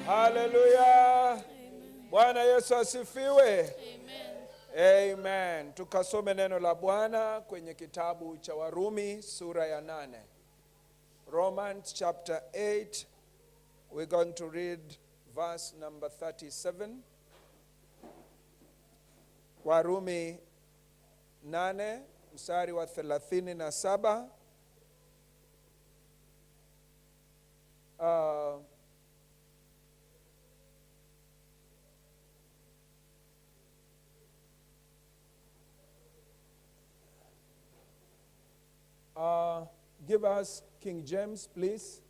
Haleluya. Bwana Yesu asifiwe. Amen. Amen. Tukasome neno la Bwana kwenye kitabu cha Warumi sura ya 8. Romans chapter 8. We're going to read verse number 37. Warumi 8 mstari wa 37. Give us King James, please.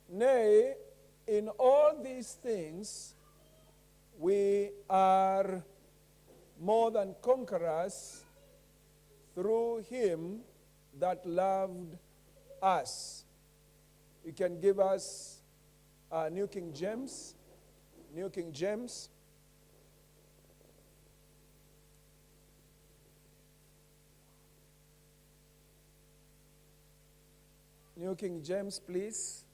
Nay, in all these things, we are more than conquerors through him that loved us. You can give us New King James. New King James. New King James, please.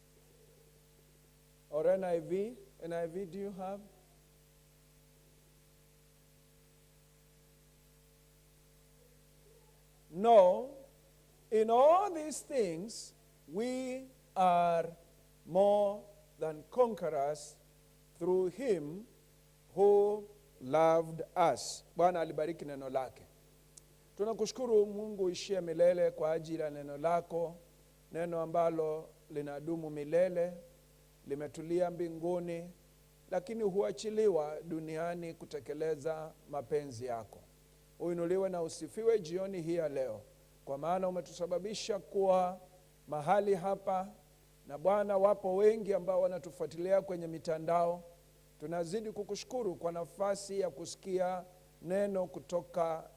Or NIV. NIV, do you have? No. In all these things, we are more than conquerors through him who loved us. Bwana alibariki neno lake. Tunakushukuru Mungu ishie milele kwa ajili ya neno lako. Neno ambalo linadumu milele, limetulia mbinguni, lakini huachiliwa duniani kutekeleza mapenzi yako. Uinuliwe na usifiwe jioni hii ya leo, kwa maana umetusababisha kuwa mahali hapa. Na Bwana, wapo wengi ambao wanatufuatilia kwenye mitandao. Tunazidi kukushukuru kwa nafasi ya kusikia neno kutoka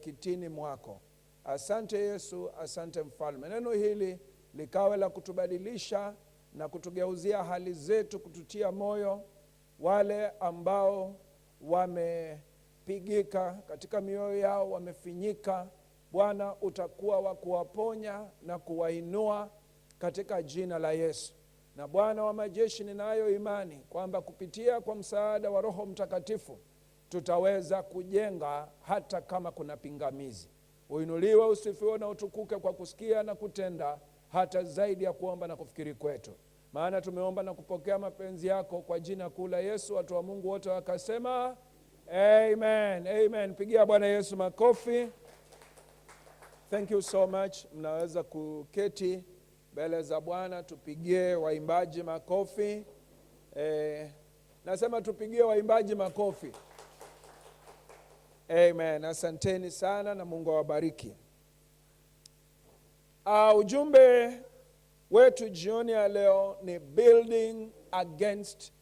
kitini mwako. Asante Yesu, asante Mfalme. Neno hili likawe la kutubadilisha na kutugeuzia hali zetu, kututia moyo. Wale ambao wamepigika katika mioyo yao, wamefinyika, Bwana utakuwa wa kuwaponya na kuwainua katika jina la Yesu. Na Bwana wa majeshi, ninayo imani kwamba kupitia kwa msaada wa Roho Mtakatifu tutaweza kujenga hata kama kuna pingamizi. Uinuliwe, usifiwe na utukuke kwa kusikia na kutenda, hata zaidi ya kuomba na kufikiri kwetu. Maana tumeomba na kupokea mapenzi yako kwa jina kuu la Yesu. Watu wa Mungu wote wakasema amen. Amen. Pigia Bwana Yesu makofi. Thank you so much. Mnaweza kuketi mbele za Bwana. Tupigie waimbaji makofi. Nasema tupigie waimbaji makofi. Amen. Asanteni sana na Mungu awabariki. Ujumbe wetu jioni ya leo ni building against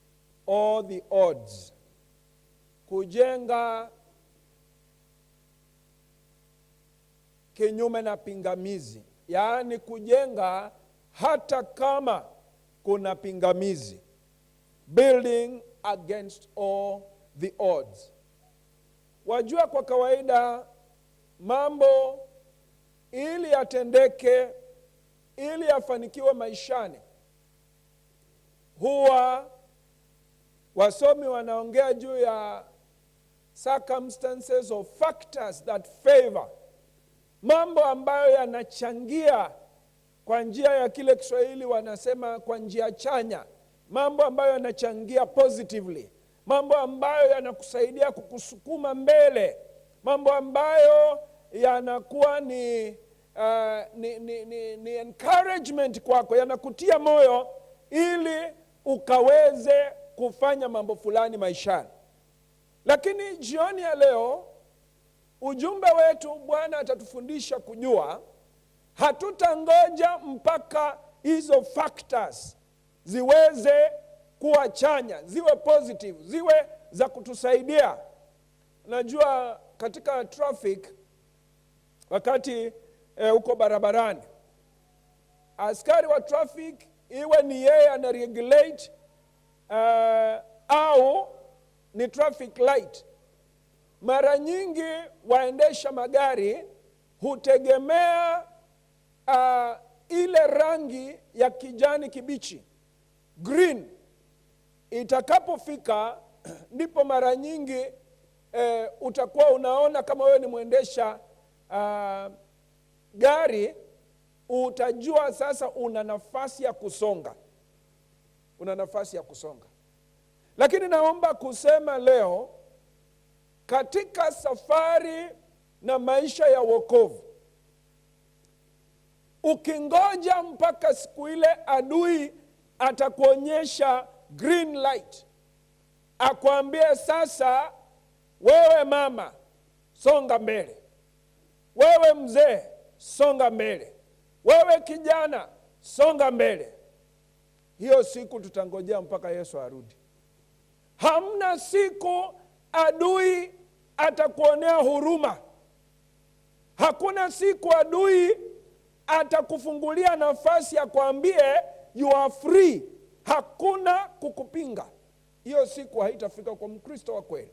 all the odds. Kujenga kinyume na pingamizi. Yaani kujenga hata kama kuna pingamizi. Building against all the odds. Wajua, kwa kawaida mambo ili yatendeke, ili yafanikiwe maishani, huwa wasomi wanaongea juu ya circumstances or factors that favor. Mambo ambayo yanachangia kwa njia ya kile Kiswahili wanasema kwa njia chanya, mambo ambayo yanachangia positively, mambo ambayo yanakusaidia kukusukuma mbele, mambo ambayo yanakuwa ni encouragement kwako, yanakutia moyo ili ukaweze kufanya mambo fulani maishani. Lakini jioni ya leo ujumbe wetu, Bwana atatufundisha kujua, hatutangoja mpaka hizo factors ziweze kuwa chanya, ziwe positive, ziwe za kutusaidia. Najua katika traffic, wakati uko barabarani, askari wa traffic, iwe ni yeye anaregulate au ni traffic light, mara nyingi waendesha magari hutegemea ile rangi ya kijani kibichi, green, itakapofika ndipo mara nyingi utakuwa unaona, kama wewe ni mwendesha gari, utajua sasa una nafasi ya kusonga. Una nafasi ya kusonga. Lakini naomba kusema leo, katika safari na maisha ya wokovu, ukingoja mpaka siku ile adui atakuonyesha green light, akwambie sasa, wewe mama, songa mbele, wewe mzee, songa mbele, wewe kijana, songa mbele, hiyo siku tutangojea mpaka Yesu arudi. Hamna siku adui atakuonea huruma. Hakuna siku adui atakufungulia nafasi ya kuambie you are free. Hakuna kukupinga. Hiyo siku haitafika kwa Mkristo wa kweli.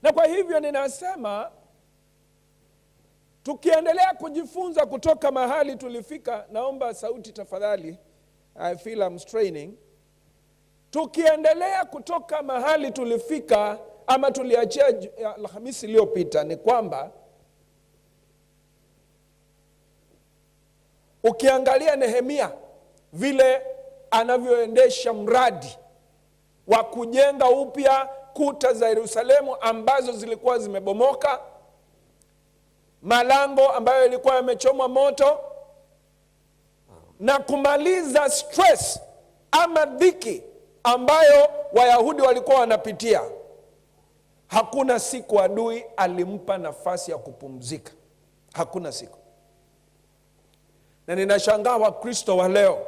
Na kwa hivyo ninasema, tukiendelea kujifunza kutoka mahali tulifika, naomba sauti tafadhali, I feel I'm straining. Tukiendelea kutoka mahali tulifika ama tuliachia Alhamisi iliyopita, ni kwamba ukiangalia Nehemia vile anavyoendesha mradi wa kujenga upya kuta za Yerusalemu ambazo zilikuwa zimebomoka, malango ambayo yalikuwa yamechomwa moto, na kumaliza stress ama dhiki ambayo Wayahudi walikuwa wanapitia, hakuna siku adui alimpa nafasi ya kupumzika. Hakuna siku. Na ninashangaa Wakristo wa leo,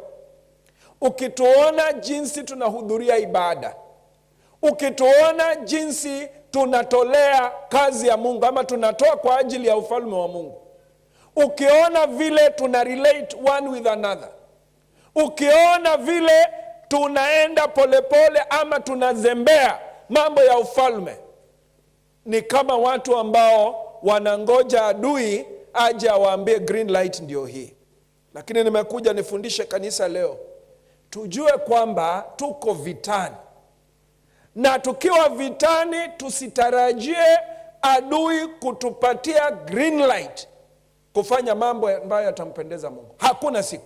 ukituona jinsi tunahudhuria ibada, ukituona jinsi tunatolea kazi ya Mungu ama tunatoa kwa ajili ya ufalme wa Mungu, ukiona vile tuna relate one with another, ukiona vile tunaenda polepole ama tunazembea mambo ya ufalme, ni kama watu ambao wanangoja adui aje awaambie green light ndio hii. Lakini nimekuja nifundishe kanisa leo, tujue kwamba tuko vitani, na tukiwa vitani tusitarajie adui kutupatia green light kufanya mambo ambayo yatampendeza Mungu. Hakuna siku.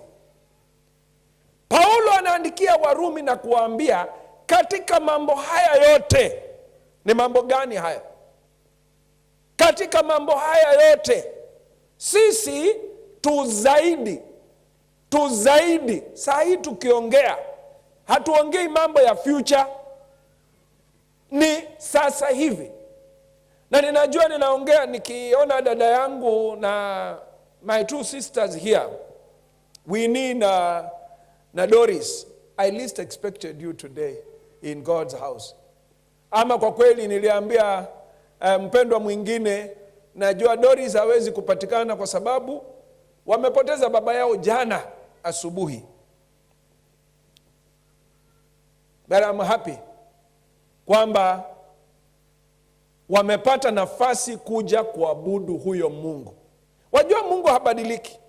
Paulo anaandikia Warumi na kuambia, katika mambo haya yote, ni mambo gani haya? Katika mambo haya yote sisi tuzaidi. Saa hii tukiongea, hatuongei mambo ya future, ni sasa hivi. Na ninajua ninaongea nikiona dada yangu na my two sisters here, Winnie na Doris. I least expected you today in God's house. Ama kwa kweli niliambia mpendwa mwingine, najua Doris hawezi kupatikana kwa sababu wamepoteza baba yao jana asubuhi. But I'm happy kwamba wamepata nafasi kuja kuabudu huyo Mungu. Wajua Mungu habadiliki.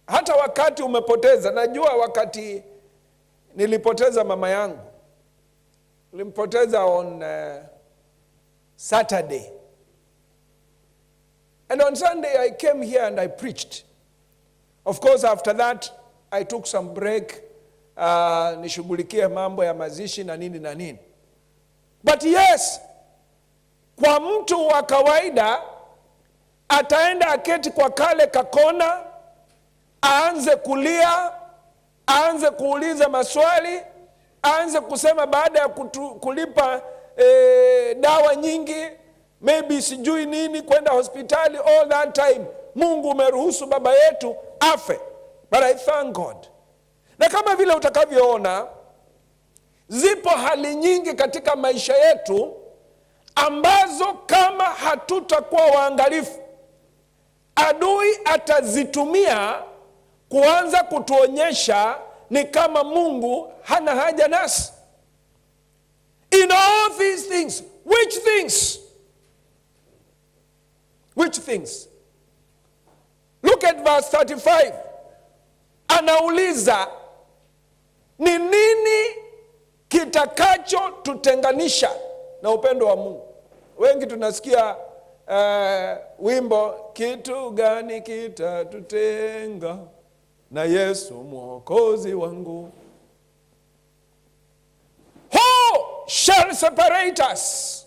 Hata wakati umepoteza, najua wakati nilipoteza mama yangu, nilimpoteza on Saturday. And on Sunday I came here and I preached. Of course after that I took some break nishughulikie mambo ya mazishi na nini na nini. But yes, kwa mtu wa kawaida ataenda aketi kwa kale kakona, aanze kulia, aanze kuuliza maswali, aanze kusema baada ya kulipa dawa nyingi, maybe sijui nini, kwenda hospitali all that time, Mungu umeruhusu baba yetu afe. But I thank God. Na kama vile utakavyoona, zipo hali nyingi katika maisha yetu ambazo kama hatutakuwa waangalifu, adui atazitumia kuanza kutuonyesha ni kama Mungu hana haja nasi. In all these things, which things? Which things? Look at verse 35. Anauliza, ni nini kitakacho tutenganisha na upendo wa Mungu? Wengi tunasikia wimbo, kitu gani kitatutenga na Yesu mwokozi wangu? Who shall separate us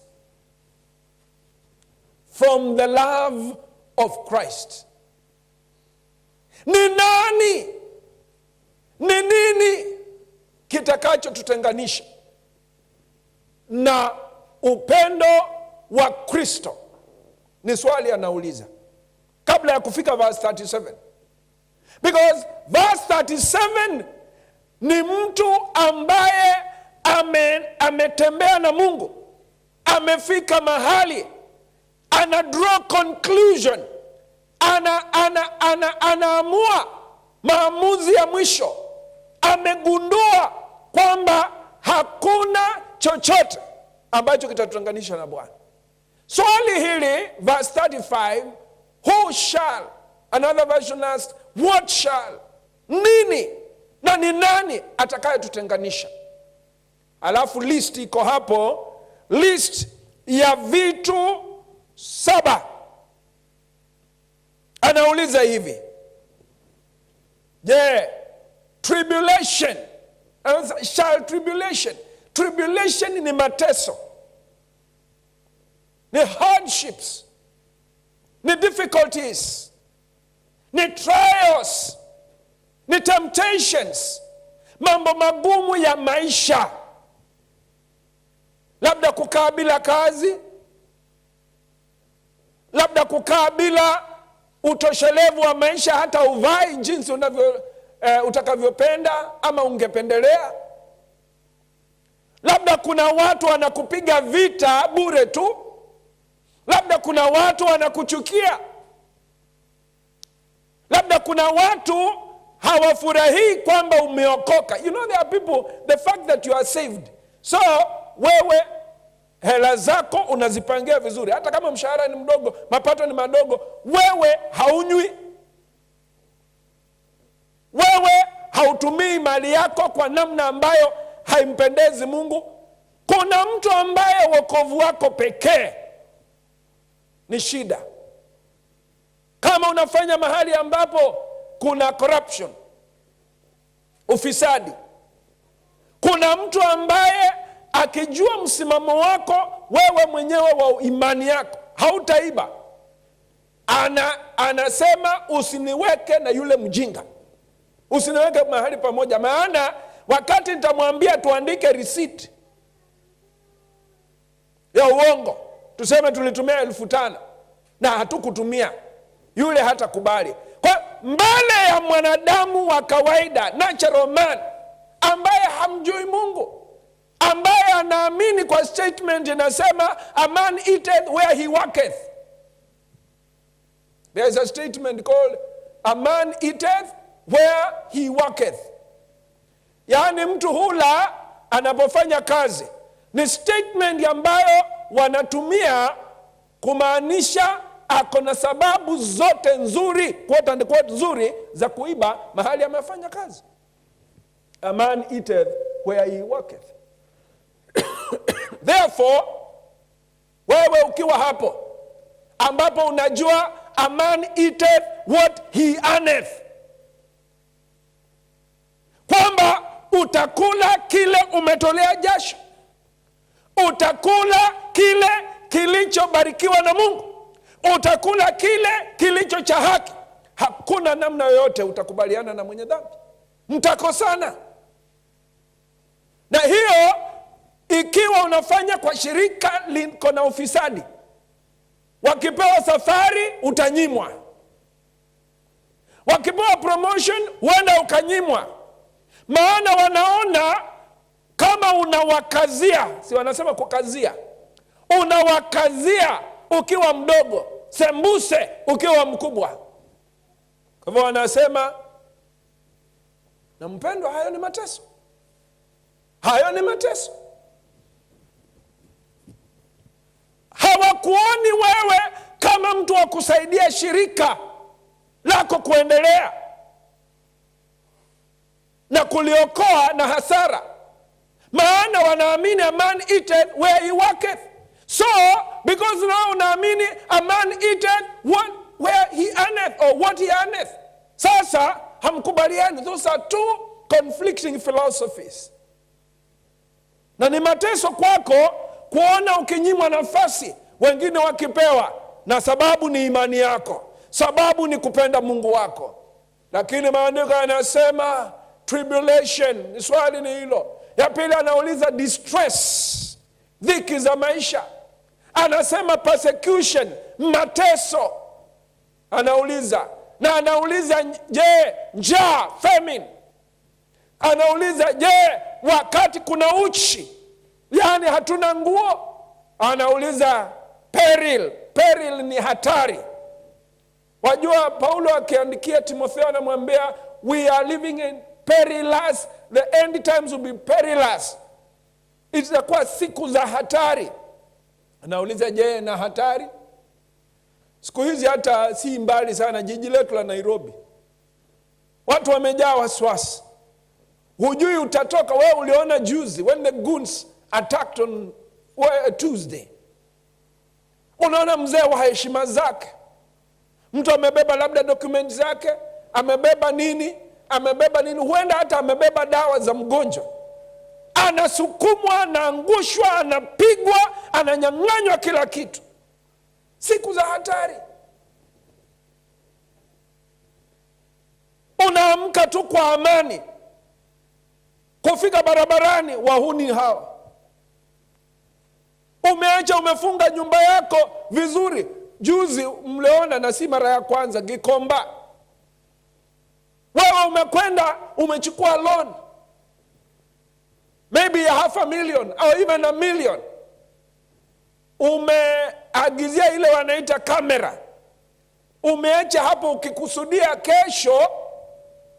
from the love of Christ? Ni nani? Ni nini kitakacho tutenganisha na upendo wa Kristo? Ni swali anauliza kabla ya kufika verse 37. Because verse 37 ni mtu ambaye ametembea na Mungu, amefika mahali, ana draw conclusion, anaamua maamuzi ya mwisho, amegundua kwamba hakuna chochote ambacho kitatutenganisha na Bwana. Swali hili verse 35, who shall? Another version asks, what shall? Nini na ni nani atakayetutenganisha? Alafu list iko hapo, list ya vitu 7. Anauliza hivi, tribulation. Shall tribulation? Tribulation ni mateso, ni hardships, ni difficulties, ni trials, ni temptations, mambo magumu ya maisha. Labda kukaa bila kazi, labda kukaa bila utoshelevu wa maisha, hata uvai jinsi utakavyopenda ama ungependelea. Labda kuna watu wanakupiga vita bure tu. Labda kuna watu wanakuchukia. Labda kuna watu hawafurahii kwamba umeokoka. You know, there are people, the fact that you are saved, so wewe hela zako unazipangia vizuri, hata kama mshahara ni mdogo, mapato ni madogo, wewe haunywi, wewe hautumii mali yako kwa namna ambayo haimpendezi Mungu. Kuna mtu ambaye wokovu wako pekee ni shida. Kama unafanya mahali ambapo kuna corruption, ufisadi, kuna mtu ambaye akijua msimamo wako wewe mwenyewe wa imani yako, hautaiba, anasema usiniweke na yule mjinga, usiniweke mahali pamoja, maana wakati nitamwambia tuandike receipt ya uongo, tuseme tulitumia 5,000 na hatukutumia, yule hata kubali. Kwa mbele ya mwanadamu wa kawaida, natural man, ambaye hamjui Mungu, ambaye anaamini kwa statement inasema a man eateth where he worketh. There is a statement called a man eateth where he worketh. Yaani mtu hula anapofanya kazi. Ni statement ambayo wanatumia kumaanisha ako na sababu zote nzuri, quote and quote nzuri, za kuiba mahali amefanya kazi. A man eateth where he worketh. Therefore, wewe ukiwa hapo ambapo unajua a man eateth what he earneth, kwamba utakula kile umetolea jasho, utakula kile kilichobarikiwa na Mungu, utakula kile kilicho cha haki. Hakuna namna yoyote utakubaliana na mwenye dhambi, mtakosana. Na hiyo ikiwa unafanya kwa shirika liko na ufisadi, wakipewa safari utanyimwa, wakipewa promotion huenda ukanyimwa, maana wanaona kama unawakazia. Si wanasema kukazia? Unawakazia ukiwa mdogo, sembuse ukiwa mkubwa. Kwa hivyo wanasema, na mpendwa, hayo ni mateso, hayo ni mateso. Hawakuoni wewe kama mtu wa kusaidia shirika lako kuendelea na kuliokoa na hasara, maana wanaamini a man eateth where he worketh. So because now unaamini a man eateth where he earneth, or what he earneth, sasa hamkubaliani. Those are two conflicting philosophies. Na ni mateso kwako kuona ukinyimwa nafasi, wengine wakipewa, na sababu ni imani yako, sababu ni kupenda Mungu wako. Lakini maandiko yanasema tribulation, swali ni hilo. Ya pili anauliza distress, dhiki za maisha. Anasema persecution, mateso. Anauliza, na anauliza je, njaa, famine. Anauliza je, wakati kuna uchi, yani hatuna nguo. Anauliza peril, peril ni hatari. Wajua Paulo akiandikia Timotheo anamwambia we are living in perilous, the end times will be perilous. Itakuwa siku za hatari. Anauliza je, na hatari? Siku hizi hata si mbali sana jiji letu la Nairobi, watu wamejaa wasiwasi. Hujui utatoka. Wewe uliona juzi when the goons attacked on Tuesday. Unaona mzee wa heshima zake, mtu amebeba labda dokumenti zake, amebeba nini, huenda hata amebeba dawa za mgonjwa, anasukumwa, anaangushwa, anapigwa, ananyang'anywa kila kitu. Siku za hatari. Unaamka tu kwa amani, kufika barabarani wahuni hao. Umeacha umefunga nyumba yako vizuri. Juzi mleona, na si mara ya kwanza, Gikomba. Wewe umekwenda umechukua loan, maybe $500,000 or even $1 million. Umeagizia ile wanaita kamera, umeacha hapo ukikusudia kesho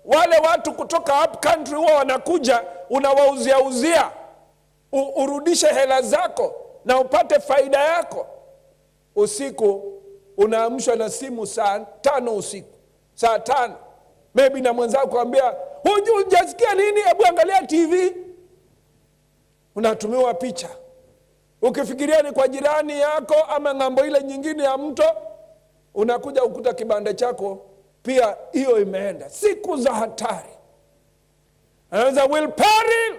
wale watu kutoka up country huwa wanakuja, unawauzia urudishe hela zako na upate faida yako. Usiku unaamshwa na simu saa 5 usiku, saa 5 maybe, na mwenzako kuambia hujasikia nini, hebu angalia TV. Unatumiwa picha, ukifikiria ni kwa jirani yako ama ng'ambo ile nyingine ya mto, unakuja ukuta kibanda chako pia hiyo imeenda. Siku za hatari. Anaweza will peril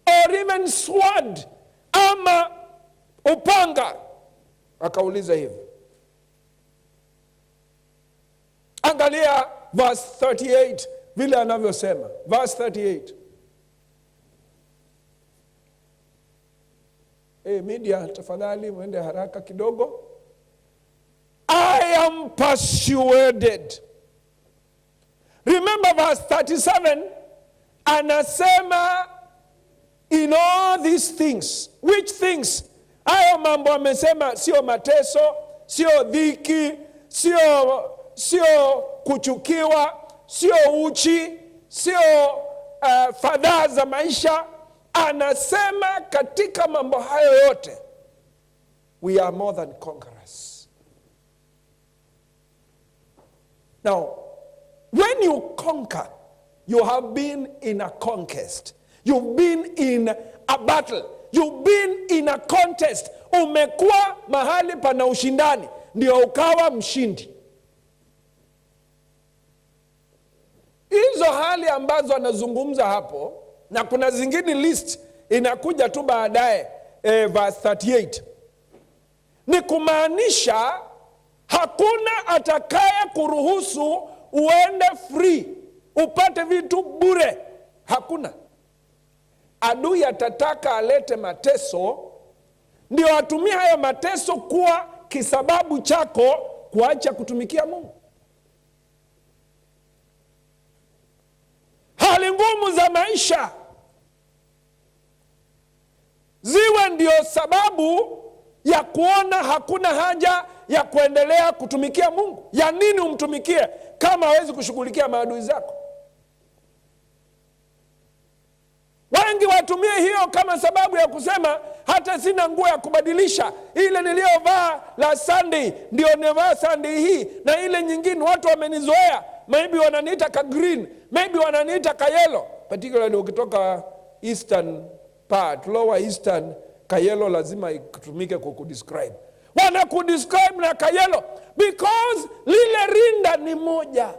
or even sword, ama upanga. Akauliza hivi. Angalia verse 38 vile anavyosema. Verse 38. Media tafadhali mwende haraka kidogo. I am persuaded. Remember verse 37, anasema in all these things. Which things? Hayo mambo amesema sio mateso, sio dhiki, sio kuchukiwa, sio uchi, sio fadhaa za maisha. Anasema katika mambo hayo yote we are more than conquerors. Now, when you conquer, you have been in a conquest. You've been in a battle. You've been in a contest. Umekuwa mahali pana ushindani, ndio ukawa mshindi. Hizo hali ambazo anazungumza hapo na kuna zingine list inakuja tu baadaye, verse 38. Ni kumaanisha hakuna atakaye kuruhusu uende free, upate vitu bure. Hakuna. Adui atataka alete mateso, ndio atumie haya mateso kuwa kisababu chako kuacha kutumikia Mungu. Hali ngumu za maisha ziwe ndio sababu ya kuona hakuna haja ya kuendelea kutumikia Mungu. Ya nini umtumikie kama hawezi kushughulikia maadui zako? Wengi watumie hiyo kama sababu ya kusema hata sina nguo ya kubadilisha, ile niliyovaa la Sunday ndio nivaa Sunday hii, na ile nyingine watu wamenizoea, maybe wananiita ka green, maybe wananiita ka yellow. Particularly ukitoka eastern part, lower eastern, ka yellow lazima itumike kukudescribe. Wanakudescribe na ka yellow because lile rinda ni moja,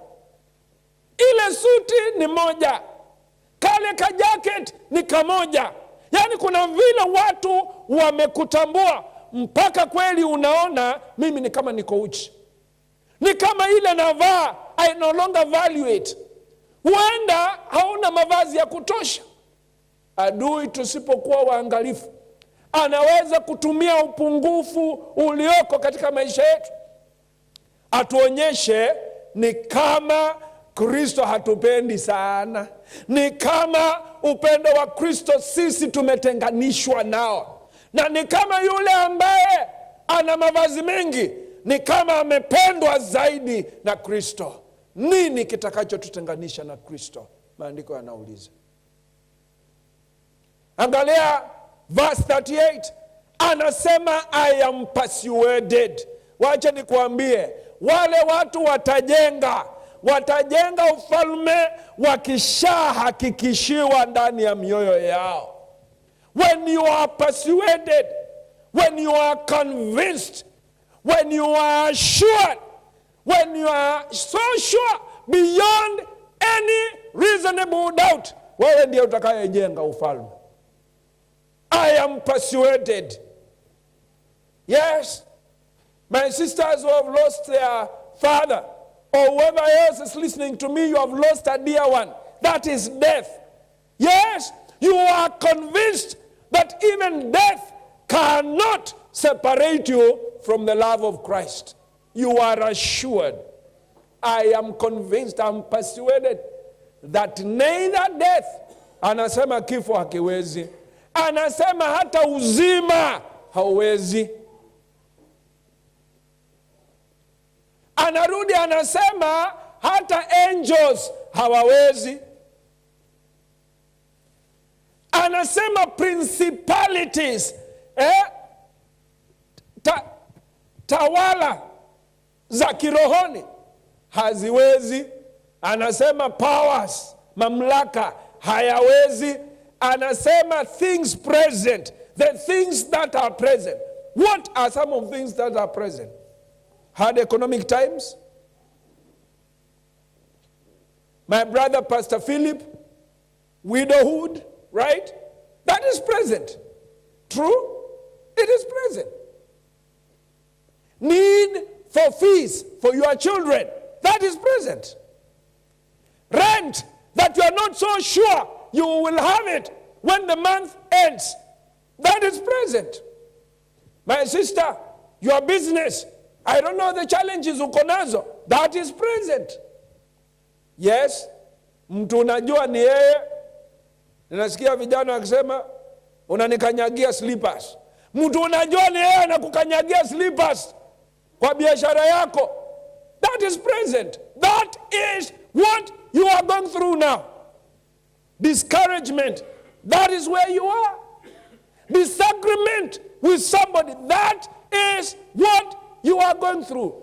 ile suti ni moja, kale ka jacket ni kamoja. Yani kuna vile watu wamekutambua mpaka kweli unaona mimi ni kama niko uchi, ni kama ile navaa, I no longer value it. Huenda hauna mavazi ya kutosha. Adui tusipokuwa waangalifu anaweza kutumia upungufu ulioko katika maisha yetu atuonyeshe ni kama Kristo hatupendi sana, ni kama upendo wa Kristo sisi tumetenganishwa nao, na ni kama yule ambaye ana mavazi mengi ni kama amependwa zaidi na Kristo. Nini kitakachotutenganisha na Kristo? Maandiko yanauliza. Angalia verse 38, anasema I am persuaded. Wacha nikuambie, wale watu watajenga ufalme wakishahakikishiwa ndani ya mioyo yao. When you are persuaded, when you are convinced, when you are assured, when you are so sure beyond any reasonable doubt, wewe ndiye utakayejenga ufalme. I am persuaded. Yes, my sisters who have lost their father, or whoever else is listening to me, you have lost a dear one. That is death. Yes, you are convinced that even death cannot separate you from the love of Christ. You are assured. I am convinced, I am persuaded that neither death, anasema kifo hakiwezi, anasema hata uzima hauwezi. Anarudi anasema hata angels hawawezi. Anasema principalities, tawala za kirohoni haziwezi. Anasema powers, mamlaka hayawezi. Anasema things present, the things that are present. What are some of things that are present? Hard economic times. My brother Pastor Philip, widowhood, right? That is present. True? It is present. Need for fees for your children, that is present. Rent that you are not so sure you will have it when the month ends, that is present. My sister, your business, I don't know the challenges uko nazo, that is present. Yes, mtu unajua ni yeye. Ninasikia vijana wakisema unanikanyagia slippers. Mtu unajua ni yeye anakukanyagia slippers kwa biashara yako. That is present. That is what you are going through now. Discouragement, that is where you are. Disagreement with somebody, that is what you are going through.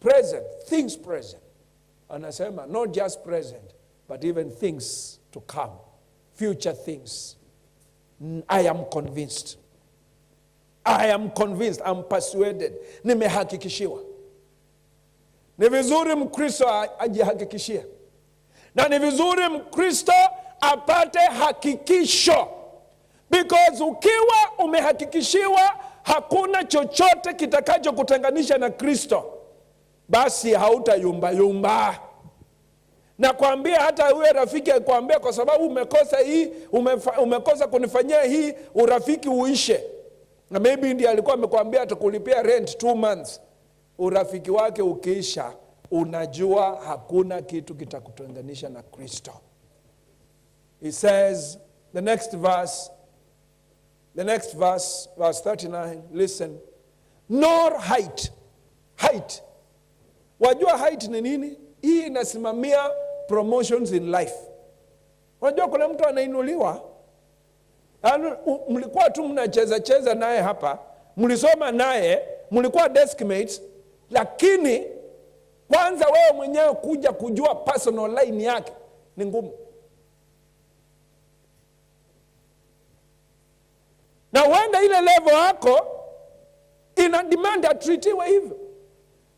Present, things present. Anasema not just present, but even things to come, future things. I am convinced. I am convinced, I'm persuaded. Nimehakikishiwa. Ni vizuri Mkristo ajihakikishie. Na ni vizuri Mkristo apate hakikisho. Because ukiwa umehakikishiwa hakuna chochote kitakacho kutenganisha na Kristo, basi hautayumba yumba. Na kuambia hata uwe rafiki kuambia kwa sababu umekosa hii, umekosa kunifanyia hii, urafiki uishe. Na maybe ndiye alikuwa amekwambia atakulipia rent 2 months. Urafiki wake ukiisha, unajua hakuna kitu kitakutenganisha na Kristo. He says, the next verse, verse 39, listen. Nor height. Height. Wajua height ni nini? Hii inasimamia promotions in life. Wajua kuna mtu anainuliwa, mlikuwa tu mnacheza naye hapa, mlisoma naye, mlikuwa deskmates, lakini kwanza wewe mwenyewe kuja kujua personal line yake ni ngumu. Na huenda ile level yako ina demand atreatiwe hivyo.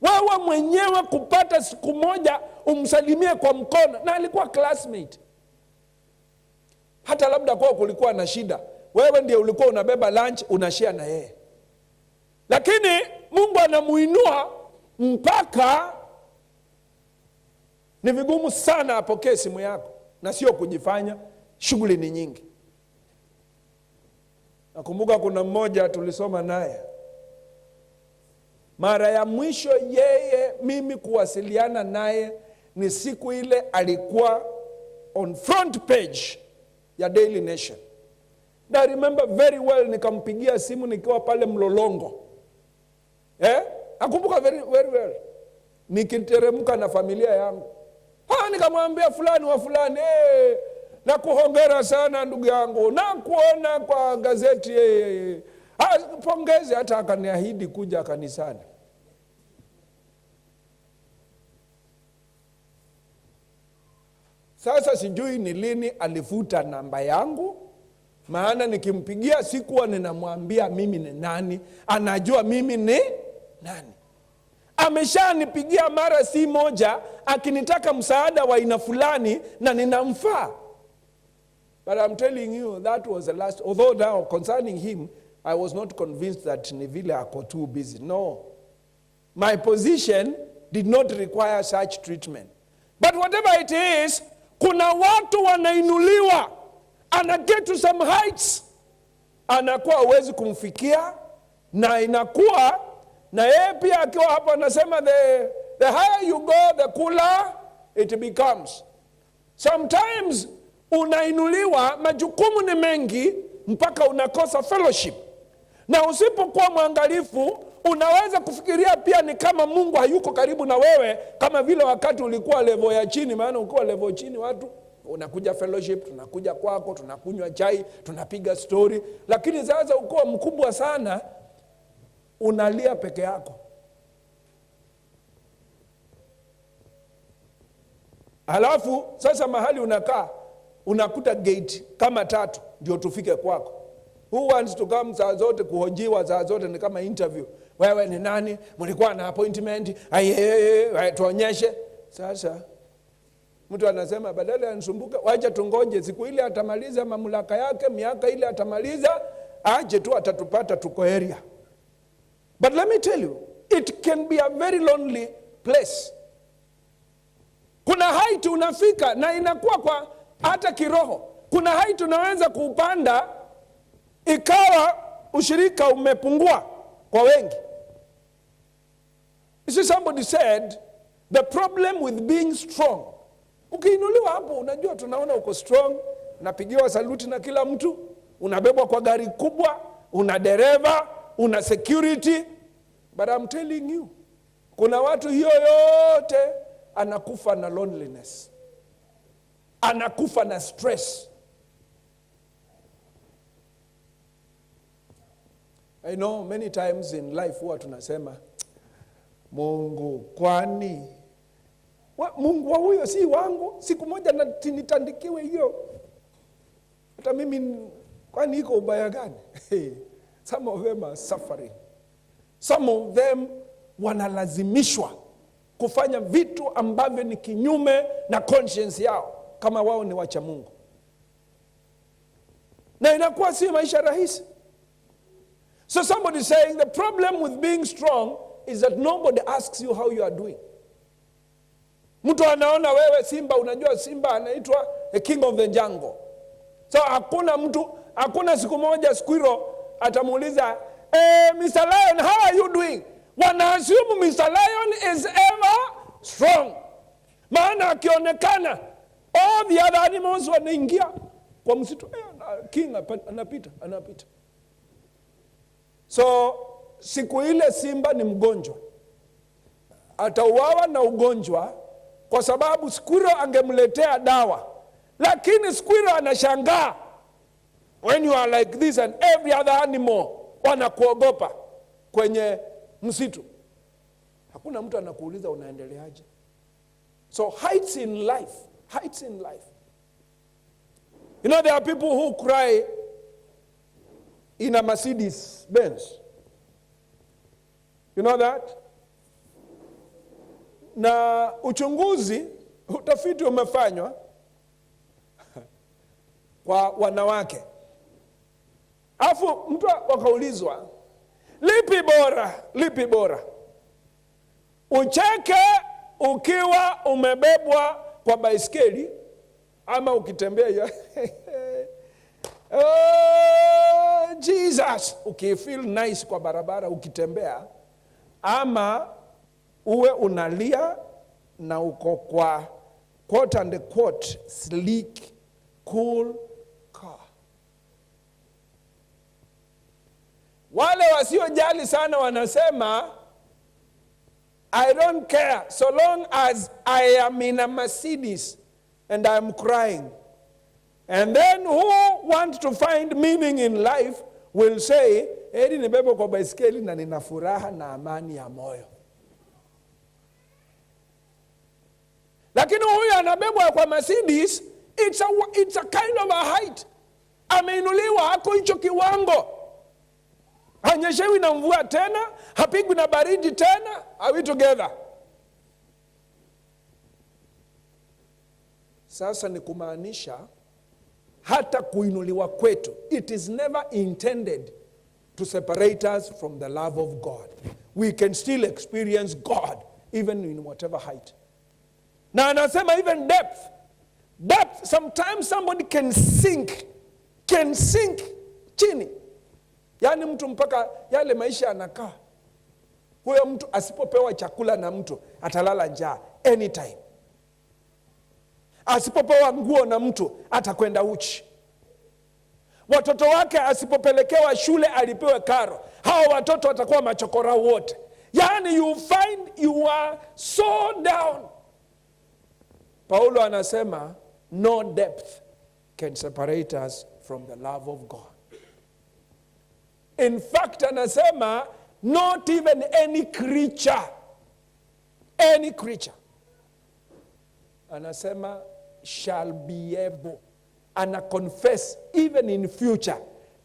Wewe mwenyewe kupata siku moja umsalimie kwa mkono, na alikuwa classmate. Hata labda kwa kulikuwa na shida, wewe ndiye ulikuwa unabeba lunch, unashare na yeye. Lakini Mungu anamuinua mpaka ni vigumu sana apokee simu yako, na sio kujifanya, shughuli ni nyingi. Nakumbuka kuna mmoja tulisoma naye, mara ya mwisho yeye mimi kuwasiliana naye ni siku ile alikuwa on front page ya Daily Nation. I remember very well, nikampigia simu nikiwa pale Mlolongo. Nakumbuka very, very well. Nikiteremka na familia yangu. Nikamwambia fulani wa fulani, na kuhongera sana ndugu yangu, na kuona kwa gazeti, pongezi. Hata akaniahidi kuja kanisani. Sasa sijui ni lini alifuta namba yangu, maana nikimpigia sikuwa ninamwambia mimi ni nani, anajua mimi ni nani. Ameshanipigia mara si moja akinitaka msaada wa aina fulani na ninamfaa. But I'm telling you, that was the last. Although now concerning him, I was not convinced that ni vile ako too busy. No. My position did not require such treatment. But whatever it is, kuna watu wanainuliwa, ana get to some heights, anakuwa hawezi kumfikia, na inakuwa na yeye pia akiwa hapo anasema the higher you go, the cooler it becomes. Sometimes unainuliwa, majukumu ni mengi mpaka unakosa fellowship. Na usipokuwa mwangalifu, unaweza kufikiria pia ni kama Mungu hayuko karibu na wewe, kama vile wakati ulikuwa level ya chini. Maana ukiwa level chini, watu unakuja fellowship, tunakuja kwako, tunakunywa chai, tunapiga story. Lakini sasa ukiwa mkubwa sana, unalia peke yako. Halafu sasa mahali unakaa, unakuta gate kama 3 ndio tufike kwako. Who wants to come saa zote, kuhojiwa saa zote ni kama interview. Wewe ni nani? Mlikuwa na appointment? Tuonyeshe. Sasa mtu anasema badala ya nisumbuke, wacha tungoje siku ile atamaliza mamlaka yake, miaka ile atamaliza, aje tu atatupata tuko area. But let me tell you, it can be a very lonely place. Kuna height unafika na inakuwa kwa hata kiroho. Kuna height unaweza kupanda ikawa ushirika umepungua kwa wengi. You see, somebody said the problem with being strong. Ukiinuliwa hapo, unajua tunaona uko strong, unapigiwa saluti na kila mtu, unabebwa kwa gari kubwa, una dereva, una security. But I'm telling you, kuna watu hiyo yote anakufa na loneliness, anakufa na stress. I know many times in life huwa tunasema, Mungu kwani Mungu wa huyo si wangu, siku moja nitandikiwe hiyo. Hata mimi kwani iko ubaya gani? Some of them are suffering. Some of them wanalazimishwa kufanya vitu ambavyo ni kinyume na conscience yao, kama wao ni wacha Mungu. na inakuwa si maisha rahisi. So somebody is saying the problem with being strong is that nobody asks you how you are doing. Mtu anaona wewe simba, unajua simba anaitwa the king of the jungle. So hakuna siku moja squirrel atamuuliza, Mr. Lion, how are you doing? Wana assume Mr. Lion is ever strong. Maana akionekana, all the other animals wanaingia kwa msitu, king anapita. So siku ile simba ni mgonjwa, atauawa na ugonjwa kwa sababu squirrel angemletea dawa. Lakini squirrel anashangaa when you are like this and every other animal wanakuogopa kwenye msitu. Hakuna mtu anakuuliza unaendeleaje. So heights in life. You know, there are people who cry in a Mercedes Benz. You know that? Na utafiti umefanywa kwa wanawake. Afu mtu wakaulizwa, lipi bora? Ucheke ukiwa umebebwa kwa baiskeli ama ukitembea oh, Jesus, ukifeel nice kwa barabara ukitembea, ama uwe unalia na uko kwa quote and quote sleek cool car. Wale wasiojali sana wanasema, I don't care so long as I am in a Mercedes and I am crying. And then who want to find meaning in life will say, heri nibebe kwa baiskeli na nina furaha na amani ya moyo. Lakini huyu anabebwa kwa Mercedes, it's a kind of a height. Ameinuliwa, hako hicho kiwango. Hanyeshewi na mvua tena, hapigwi na baridi tena. Are we together? Sasa ni kumaanisha hata kuinuliwa kwetu, it is never intended to separate us from the love of God. We can still experience God even in whatever height. Na anasema even depth, sometimes somebody can sink chini. Yani mtu mpaka yale maisha anakaa. Huyo mtu asipopewa chakula na mtu atalala njaa anytime. Asipopewa nguo na mtu atakwenda uchi. Watoto wake asipopelekewa shule alipewe karo, hao watoto watakuwa machokora wote. Yani you find you are so down. Paulo anasema no depth can separate us from the love of God. In fact, anasema not even any creature. Anasema shall be able. And confess even in future,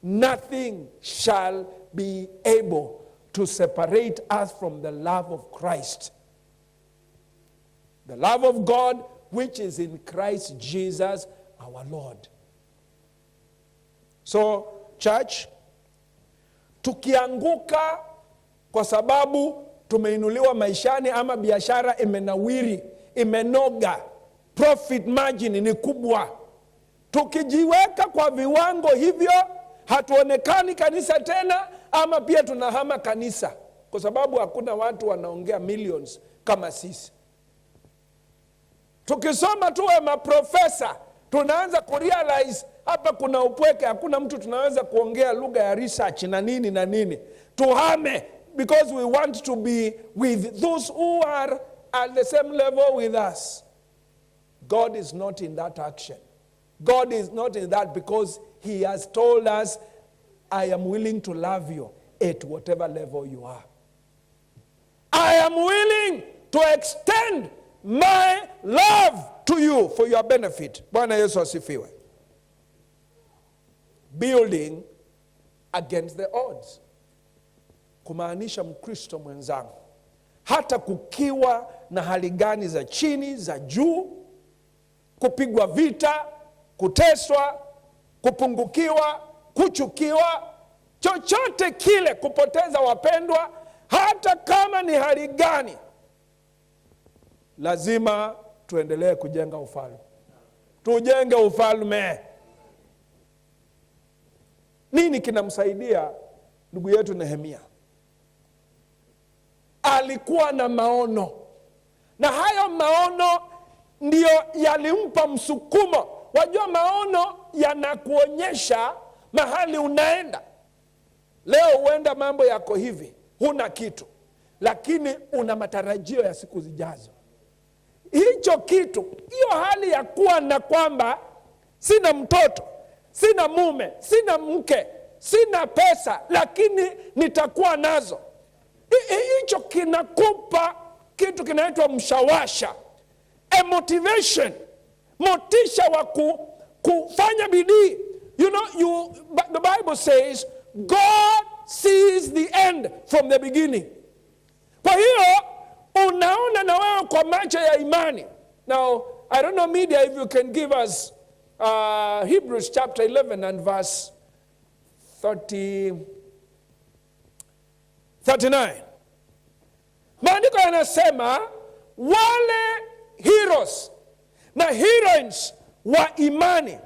nothing shall be able to separate us from the love of Christ. The love of God which is in Christ Jesus our Lord. So, church, tukianguka kwa sababu tumeinuliwa maishani ama biashara imenawiri, imenoga, profit margin ni kubwa, tukijiweka kwa viwango hivyo, hatuonekani kanisa tena, ama pia tunahama kanisa kwa sababu hakuna watu wanaongea millions kama sisi. Tukisoma tuwe maprofesa, tunaanza kurealize hapa kuna upweke, hakuna mtu tunaweza kuongea lugha ya research na nini. Tuhame because we want to be with those who are at the same level with us. God is not in that action. God is not in that because he has told us, I am willing to love you at whatever level you are. I am willing to extend my love to you for your benefit. Bwana Yesu asifiwe. Building against the odds. Kumaanisha Mkristo mwenzangu, hata kukiwa na hali gani za chini, za juu, kupigwa vita, kuteswa, kupungukiwa, kuchukiwa, chochote kile, kupoteza wapendwa, hata kama ni hali gani, lazima tuendelee kujenga ufalme. Tujenge ufalme. Nini kinamsaidia ndugu yetu Nehemia? Alikuwa na maono, na hayo maono ndio yalimpa msukumo. Wajua, maono yanakuonyesha mahali unaenda. Leo huenda mambo yako hivi, huna kitu, lakini una matarajio ya siku zijazo. Hicho kitu, hiyo hali ya kuwa na kwamba sina mtoto, sina mume, sina mke, sina pesa, lakini nitakuwa nazo, hicho kinakupa kitu kinaitwa mshawasha, a motivation, motisha wa kufanya bidii. You know, the Bible says God sees the end from the beginning. Kwa hiyo unaona na wewe kwa macho ya imani. Now, I don't know media if you can give us Hebrews chapter 11 and verse 39. Maandiko yanasema wale heroes na heroines wa imani,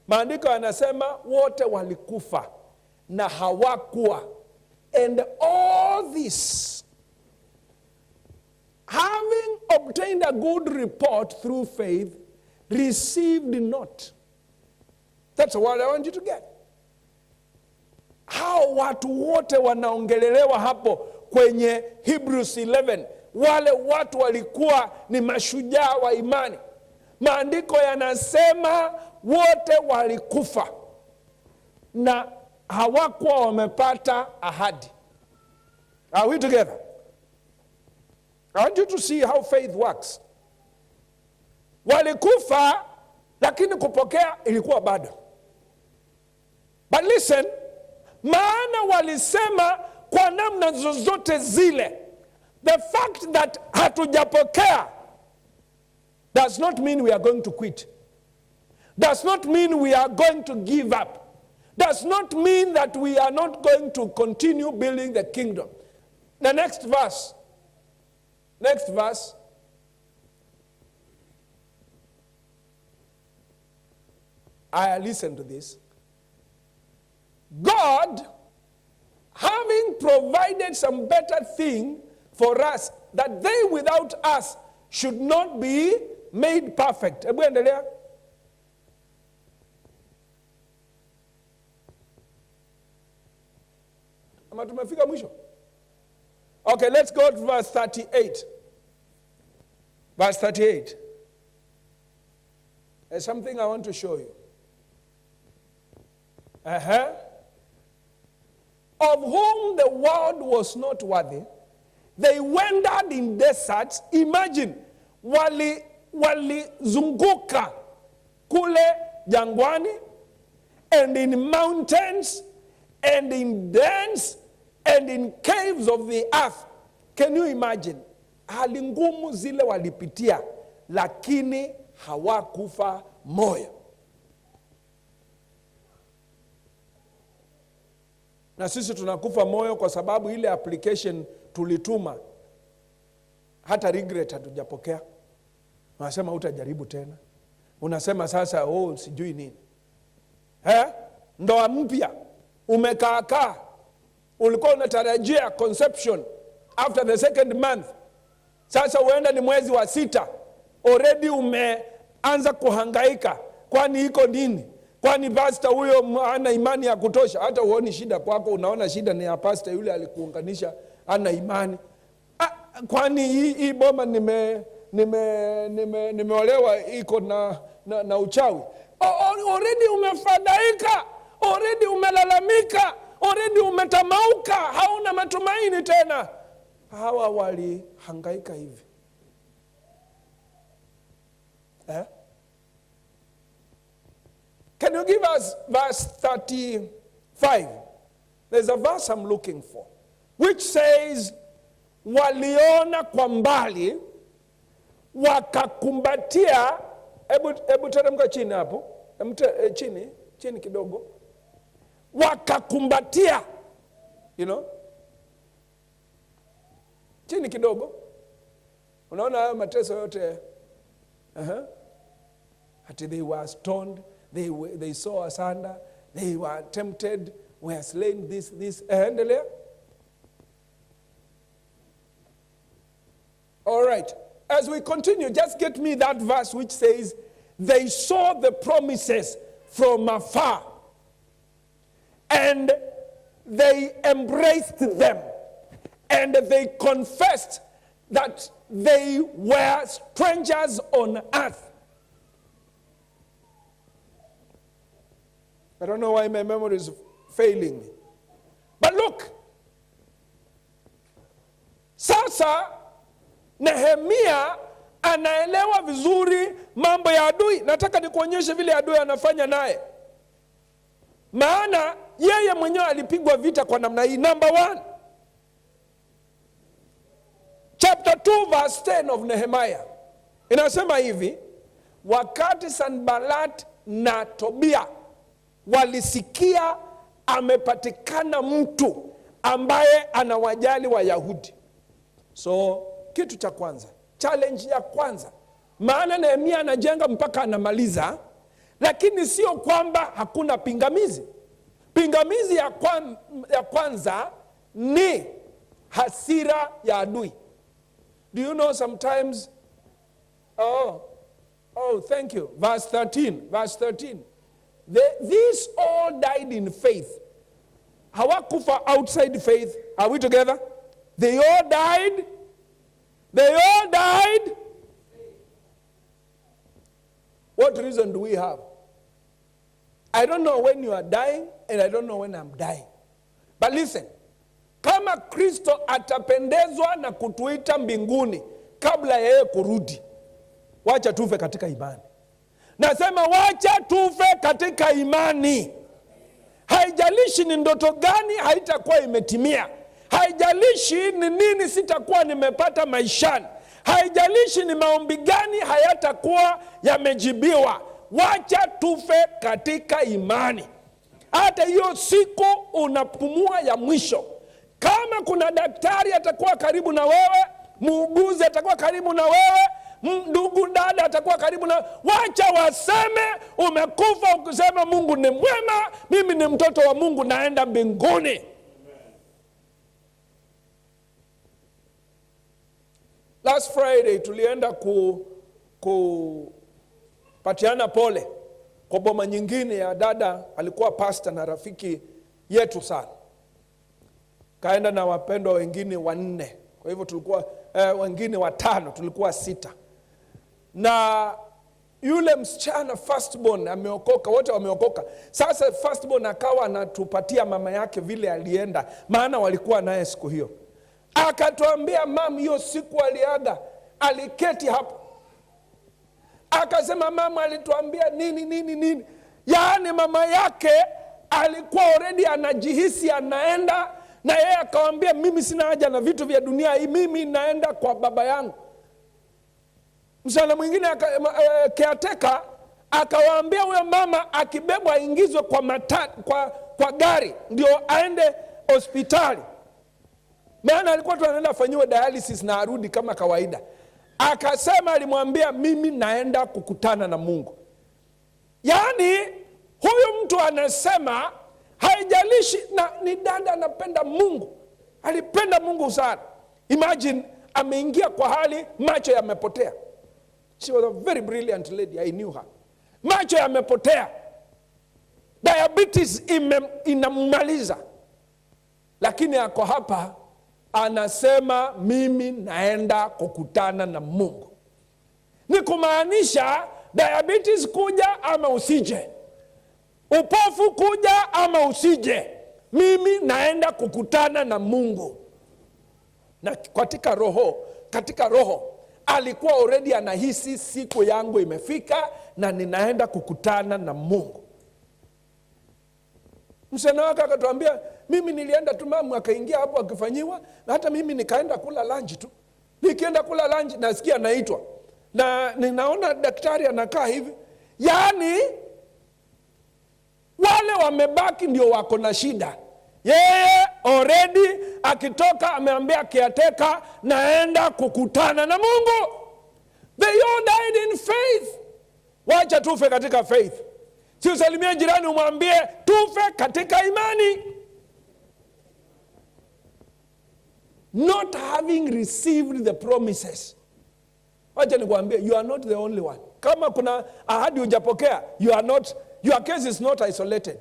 maandiko yanasema wote walikufa na hawakuwa. And all this, having obtained a good report through faith, received not. That's what I want you to get. Hao watu wote wanaongelelewa hapo kwenye Hebrews 11. Wale watu walikuwa ni mashujaa wa imani. Maandiko yanasema wote walikufa na hawakuwa wamepata ahadi. Are we together? I want you to see how faith works. Walikufa, lakini kupokea ilikuwa bado. But listen, maana walisema kwa namna zozote zile, the fact that hatujapokea does not mean we are going to quit. Does not mean we are going to give up. Does not mean that we are not going to continue building the kingdom. The next verse. Next verse. I listen to this. God, having provided some better thing for us, that they without us should not be made perfect. Hebu endelea. Ama tumefika mwisho? Okay, let's go to verse 38. Verse 38. There's something I want to show you. Of whom the world was not worthy, they wandered in deserts. Imagine, walizunguka kule jangwani, and in mountains, and in dens, and in caves of the earth. Can you imagine? Hali ngumu zile walipitia, lakini hawakufa moyo. Na sisi tunakufa moyo kwa sababu ile application tulituma, hata regret hatujapokea. Unasema utajaribu tena. Unasema sasa sijui nini. Ndoa mpya umekaakaa, ulikuwa unatarajia conception after the second month. Sasa uenda ni mwezi wa 6, already umeanza kuhangaika. Kwani iko nini? Kwani pastor huyo ana imani ya kutosha? Hata uoni shida kwako, unaona shida ni ya pastor yule alikuunganisha, ana imani. Kwani hii boma nimeolewa iko na uchawi. Already umefadhaika, already umelalamika, already umetamauka, hauna matumaini tena. Hawa walihangaika hivi. Can you give us verse 35? There's a verse I'm looking for, which says, waliona kwa mbali, wakakumbatia. Hebu teremka chini hapo. chini kidogo, wakakumbatia, chini kidogo. Unaona hayo mateso yote. Ati they were stoned, they saw asunder, they were tempted, were slain, this. Endelea. All right. As we continue, just get me that verse which says, they saw the promises from afar, and they embraced them, and they confessed that they were strangers on earth. I don't know why my memory is failing me. But look, sasa Nehemia anaelewa vizuri mambo ya adui. Nataka nikuonyeshe vile adui anafanya naye. Maana yeye mwenyewe alipigwa vita kwa namna hii. Number 1, chapter 2 verse 10 of Nehemiah. Inasema hivi, wakati Sanballat na Tobia walisikia amepatikana mtu ambaye anawajali Wayahudi. So kitu cha kwanza, challenge ya kwanza, maana Nehemia anajenga mpaka anamaliza, lakini sio kwamba hakuna pingamizi. Pingamizi ya kwanza ni hasira ya adui. Do you know sometimes, thank you, verse 13. These all died in faith. Hawakufa outside faith. Are we together? They all died. What reason do we have? I don't know when you are dying, and I don't know when I'm dying. But listen, kama Kristo atapendezwa na kutuita mbinguni kabla yeye kurudi, wacha tufe katika imani. Nasema wacha tufe katika imani. Haijalishi ni ndoto gani haitakuwa imetimia. Haijalishi ni nini sitakuwa nimepata maishani. Haijalishi ni maombi gani hayatakuwa yamejibiwa. Wacha tufe katika imani. Hata hiyo siku unapumua ya mwisho, kama kuna daktari atakuwa karibu na wewe, muuguzi atakuwa karibu na wewe, ndugu dada atakuwa karibu na, wacha waseme umekufa ukisema Mungu ni mwema, mimi ni mtoto wa Mungu, naenda mbinguni. Last Friday tulienda kupatiana pole kwa boma nyingine ya dada, alikuwa pastor na rafiki yetu sana. Kaenda na wapendwa wengine 4. Kwa hivyo tulikuwa wengine 5, tulikuwa 6. Na yule msichana firstborn ameokoka, wote wameokoka. Sasa firstborn akawa anatupatia mama yake vile alienda, maana walikuwa naye siku hiyo. Akatuambia, mama, hiyo siku aliaga, aliketi hapo. Akasema mama alituambia nini. Yaani mama yake alikuwa already anajihisi anaenda, na yeye akamwambia, mimi sina haja na vitu vya dunia hii, mimi naenda kwa baba yangu. Msana mwingine caretaker akawaambia huyo mama akibebwa aingizwe kwa gari ndio aende hospitali, maana alikuwa tu anaenda afanyiwe dialysis na arudi kama kawaida. Akasema, alimwambia, mimi naenda kukutana na Mungu. Yaani huyu mtu anasema haijalishi, na ni dada anapenda Mungu, alipenda Mungu sana. Imagine ameingia kwa hali macho yamepotea. She was a very brilliant lady, I knew her. Macho yamepotea, diabetes inamaliza, lakini ako hapa anasema mimi naenda kukutana na Mungu. Ni kumaanisha diabetes kuja ama usije, upofu kuja ama usije, mimi naenda kukutana na Mungu. Na katika roho alikuwa already anahisi siku yangu imefika na ninaenda kukutana na Mungu. Msana wake akatuambia, mimi nilienda tu mama, akaingia hapo akifanyiwa, na hata mimi nikaenda kula lunch tu. Nikienda kula lunch nasikia naitwa, na ninaona daktari anakaa hivi. Yaani wamebaki ndio wako na shida. Yeye already akitoka ameambia caretaker naenda kukutana na Mungu. They all died in faith. Wacha tufe katika faith. Si usalimie jirani umwambie tufe katika imani. Not having received the promises. Wacha nikwambie, you are not the only one. Kama kuna ahadi hujapokea, your case is not isolated.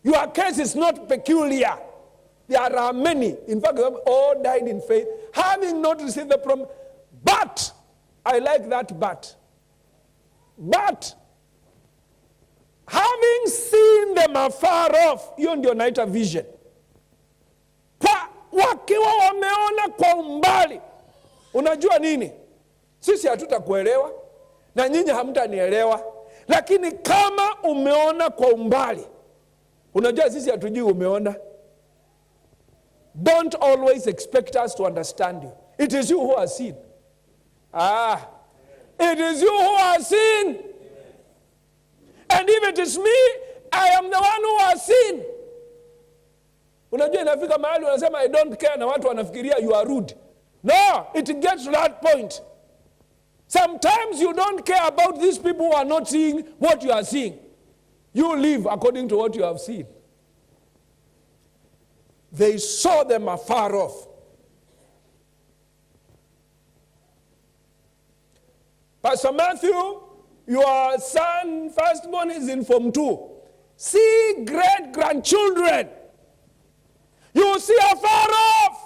Your case is not peculiar. There are many. In fact, all died in faith, having not received the promise. But, I like that but, having seen them afar off, hiyo ndio naita vision. Wakiwa wameona kwa umbali. Unajua nini? Sisi hatutakuelewa na nyinyi hamtanielewa, lakini kama umeona kwa umbali, unajua sisi hatujui umeona. Don't always expect us to understand you. It is you who has seen. It is you who has seen. And if it is me, I am the one who has seen. Unajua inafika mahali unasema I don't care na watu wanafikiria you are rude. No, it gets to that point. Sometimes you don't care about these people who are not seeing what you are seeing. You live according to what you have seen. They saw them afar off. Pastor Matthew, your son, firstborn, is in Form 2. See great-grandchildren. You see afar off.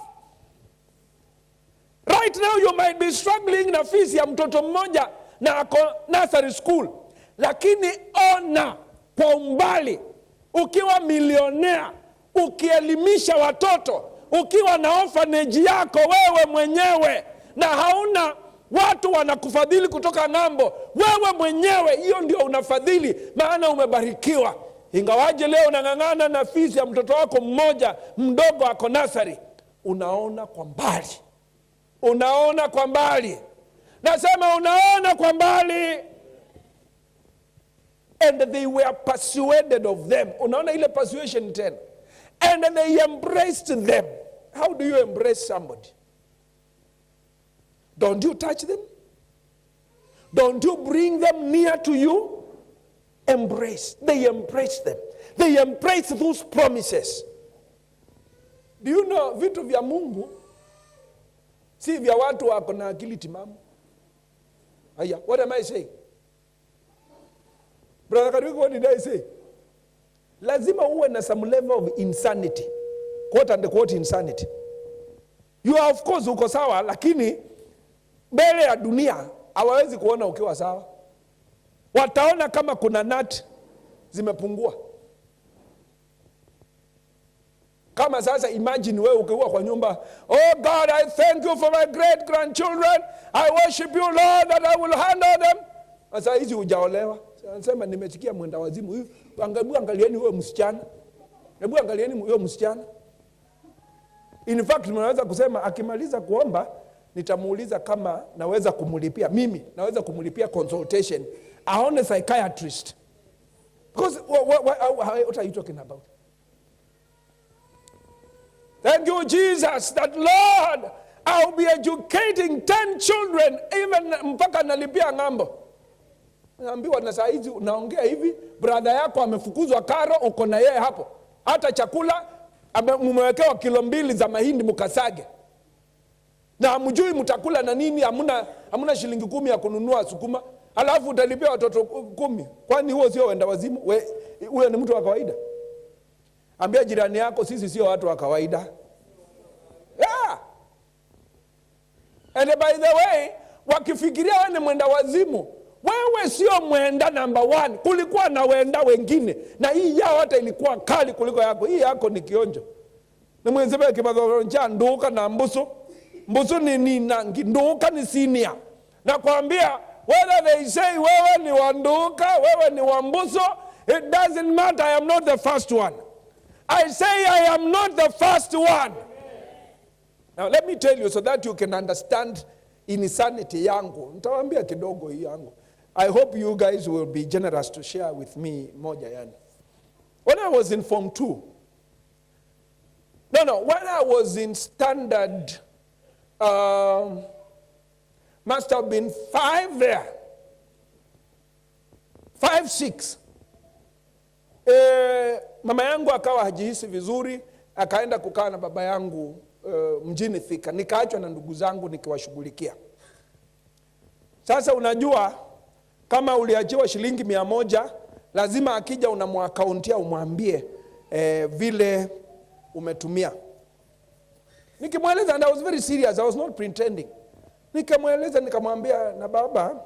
Right now you might be struggling na fees ya mtoto mmoja na ako nursery school. Lakini ona kwa umbali, ukiwa milionea, ukielimisha watoto, ukiwa na orphanage yako wewe mwenyewe, na hauna watu wanakufadhili kutoka ng'ambo, wewe mwenyewe, hiyo ndio unafadhili, maana umebarikiwa. Ingawaje leo unang'ang'ana na fees ya mtoto wako mmoja mdogo ako nursery, unaona kwa mbali. Unaona kwa mbali. Nasema unaona kwa mbali. And they were persuaded of them. Unaona ile persuasion tena. And they embraced them. How do you embrace somebody? Don't you touch them? Don't you bring them near to you? Embrace. They embrace them. They embrace those promises. Do you know, vitu vya Mungu si vya watu wako na akili timamu. Aya, what am I saying? Brother Kariuki, what did I say? Lazima uwe na some level of insanity. Quote and quote insanity. You are of course uko sawa, lakini mbele ya dunia hawawezi kuona ukiwa sawa. Wataona kama kuna nut zimepungua. Kama sasa imagine wewe ukiwa kwa nyumba, oh God, I thank you for my great grandchildren. I worship you Lord that I will handle them. Sasa hizi hujaolewa. Anasema nimesikia mwenda wazimu hivi. Angalieni huyo msichana. Hebu angalieni huyo msichana. In fact tunaweza kusema akimaliza kuomba nitamuuliza kama naweza kumulipia mimi, naweza kumulipia consultation. Aone psychiatrist. Because what are you talking about? Thank you, Jesus, that Lord, I'll be educating 10 children, even mpaka nalipia ng'ambo. Naambiwa na saa hizi unaongea hivi, brother yako amefukuzwa karo, uko na yeye hapo. Hata chakula, mmewekewa kilo 2 za mahindi mukasage. Na hamjui mtakula na nini, hamuna shilingi 10 ya kununua sukuma. Alafu utalipia watoto 10. Kwani huo sio wenda wazimu? Huyo ni mtu wa kawaida? Ambia jirani yako sisi sio watu wa kawaida. Yeah. And by the way, wakifikiria wewe ni mwenda wazimu, wewe sio mwenda number 1. Kulikuwa na wenda wengine. Na hii yao hata ilikuwa kali kuliko yako. Hii yako ni kionjo. Ni mwenzebe kimadhoroncha nduka na mbusu. Mbusu ni nangi. Nduka ni senior. Na kuambia, whether they say wewe ni wanduka, wewe ni wambuso, it doesn't matter. I am not the first one. I say I am not the first one. Now let me tell you so that you can understand insanity yangu. Nitawaambia kidogo hii yangu. I hope you guys will be generous to share with me moja yani. When I was in Form 2, when I was in standard, must have been 5 there. 5, 6. Mama yangu akawa hajihisi vizuri, akaenda kukaa na baba yangu mjini Thika. Nikaachwa na ndugu zangu nikiwashughulikia. Sasa unajua, kama uliachiwa shilingi 100, lazima akija unamwakauntia umwambie vile umetumia. Nikimweleza, and I was very serious, I was not pretending. Nikamweleza, nikamwambia, na baba,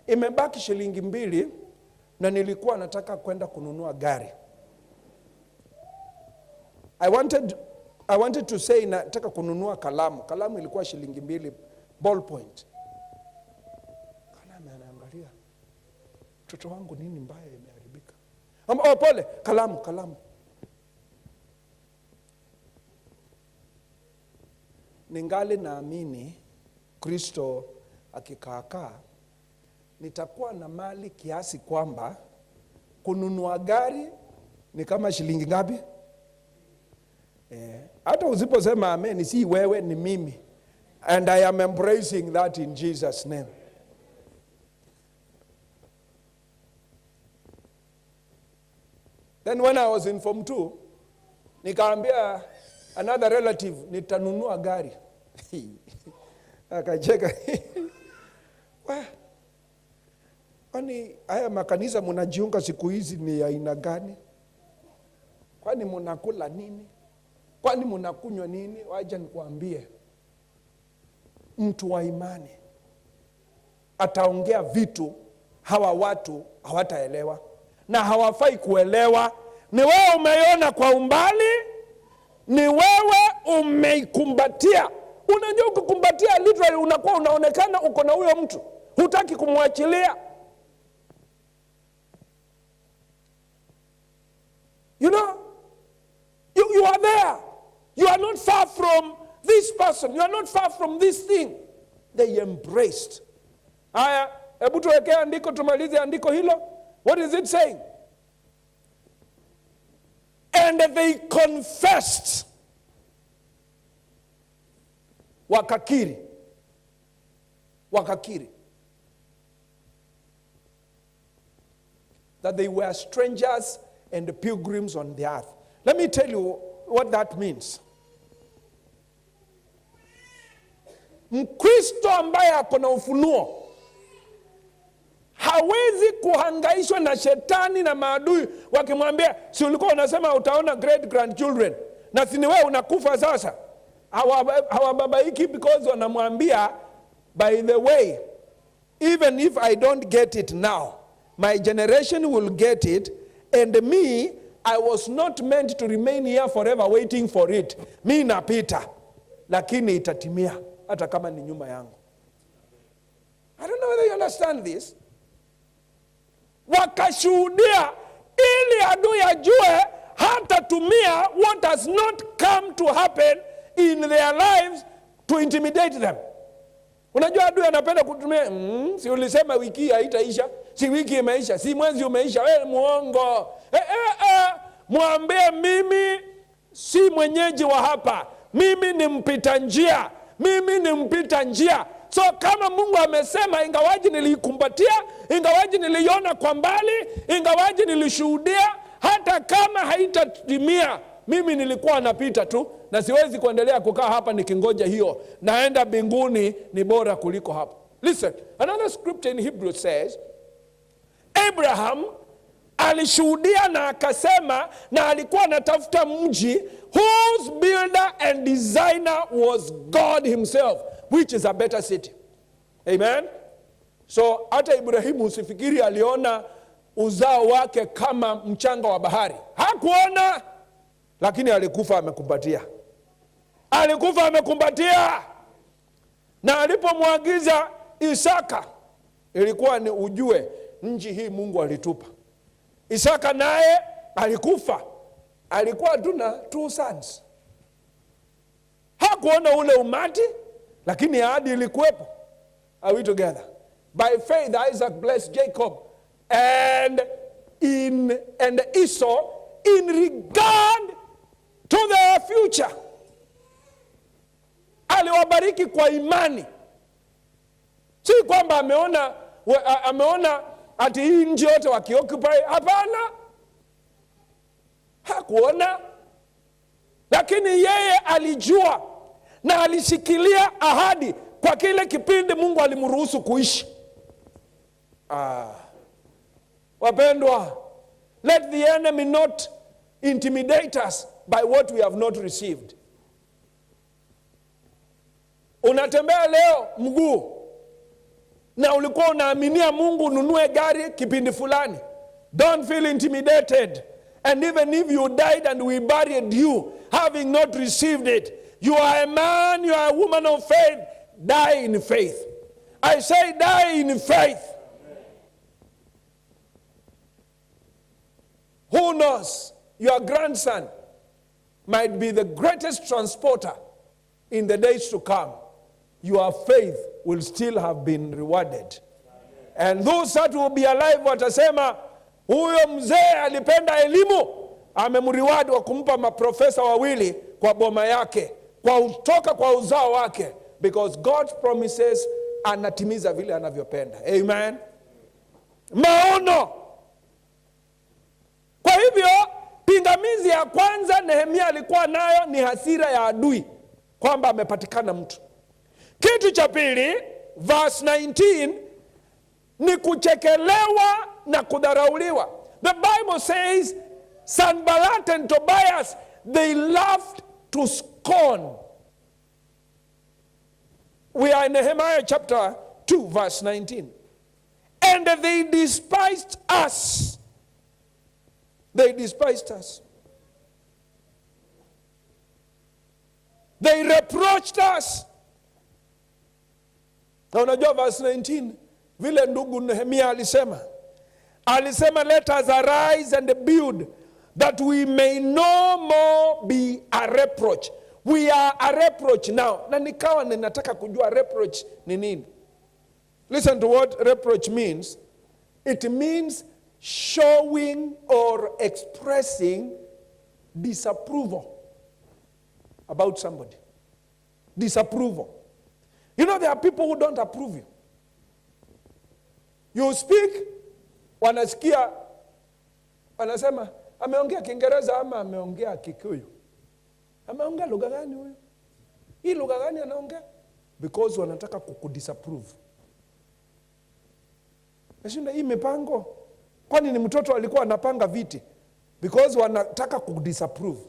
imebaki shilingi 2 na nilikuwa nataka kwenda kununua gari. I wanted to say nataka kununua kalamu. Kalamu ilikuwa shilingi 2, ballpoint. Kana anaangalia, mtoto wangu nini mbaya imeharibika? Oh, pole, kalamu. Ningali naamini Kristo akikaakaa nitakuwa na mali kiasi kwamba kununua gari ni kama shilingi ngapi? Hata usiposema amen, si wewe, ni mimi. And I am embracing that in Jesus' name. Then when I was in Form 2, nikaambia another relative, nitanunua gari. Akacheka. Kwani haya makanisa mnajiunga siku hizi ni aina gani? Kwani mnakula nini? Kwani mnakunywa nini? Wacha nikuambie, mtu wa imani ataongea vitu hawa watu hawataelewa, na hawafai kuelewa. Ni wewe umeiona kwa umbali, ni wewe umeikumbatia. Unajua kukumbatia literally unakuwa unaonekana uko na huyo mtu, hutaki kumwachilia. You know, you are there. You are not far from this person. You are not far from this thing. They embraced. Haya, hebu tuwekee andiko, tumalize andiko hilo. What is it saying? And they confessed. Wakakiri. That they were strangers and pilgrims on the earth. Let me tell you what that means. Mkristo ambaye ako na ufunuo hawezi kuhangaishwa na shetani na maadui wakimwambia, si ulikuwa unasema utaona great grandchildren na si ni wewe unakufa sasa. Hawababaiki because wanamwambia, by the way, even if I don't get it now, my generation will get it, and me, I was not meant to remain here forever waiting for it. Mi napita, lakini itatimia hata kama ni nyuma yangu. I don't know whether you understand this. Wakashuhudia ili adui ajue hatatumia what has not come to happen in their lives to intimidate them. Unajua adui anapenda kutumia, si ulisema wiki haitaisha, si wiki imeisha, si mwezi umeisha, wewe muongo. Mwambie mimi si mwenyeji wa hapa. Mimi ni mpita njia. So kama Mungu amesema, ingawaji nilikumbatia, ingawaji niliona kwa mbali, ingawaji nilishuhudia, hata kama haitatimia, mimi nilikuwa napita tu, na siwezi kuendelea kukaa hapa nikingoja hiyo. Naenda mbinguni, ni bora kuliko hapa. Listen, another scripture in Hebrew says, Abraham alishuhudia na akasema, na alikuwa anatafuta mji whose builder and designer was God himself, which is a better city. Amen. So hata Ibrahimu usifikiri aliona uzao wake kama mchanga wa bahari. Hakuona, lakini alikufa amekumbatia. Na alipomwagiza Isaka, ilikuwa ni ujue nchi hii Mungu alitupa. Isaka naye alikufa. Alikuwa tu na 2 sons. Hakuona ule umati, lakini ahadi ilikuwepo. Are we together? By faith Isaac blessed Jacob, and Esau in regard to their future. Aliwabariki kwa imani. Si kwamba ameona ati hii nchi yote wakioccupy. Hapana. Hakuona. Lakini yeye alijua na alishikilia ahadi kwa kile kipindi Mungu alimruhusu kuishi. Wapendwa, let the enemy not intimidate us by what we have not received. Unatembea leo mguu na ulikuwa unaaminia Mungu ununue gari kipindi fulani. Don't feel intimidated. And even if you died and we buried you having not received it, you are a man, you are a woman of faith. Die in faith. I say die in faith. Who knows? Your grandson might be the greatest transporter in the days to come. Your faith will still have been rewarded. And those that will be alive watasema, huyo mzee alipenda elimu, amemreward wa kumpa maprofesa wawili kwa boma yake, kutoka kwa uzao wake, because God's promises anatimiza vile anavyopenda. Amen. Maono. Kwa hivyo pingamizi ya kwanza Nehemia alikuwa nayo ni hasira ya adui kwamba amepatikana mtu. Kitu cha pili, verse 19, ni kuchekelewa na kudharauliwa. The Bible says Sanballat and Tobias, they laughed to scorn. We are in Nehemiah chapter 2 verse 19. And they despised us. They despised us. They reproached us. Na unajua verse 19, vile ndugu Nehemia alisema, let us arise and build, that we may no more be a reproach. We are a reproach now. Na nikawa ninataka kujua reproach ni nini. Listen to what reproach means. It means showing or expressing disapproval about somebody. Disapproval. You know, there are people who don't approve you. You speak, wanasikia, wanasema, ameongea Kiingereza ama ameongea Kikuyu. Ameongea lugha gani huyu? Hii lugha gani anaongea? Because wanataka kukudisapprove. Nashinda hii mipango. Kwani ni mtoto alikuwa anapanga viti? Because wanataka kudisapprove.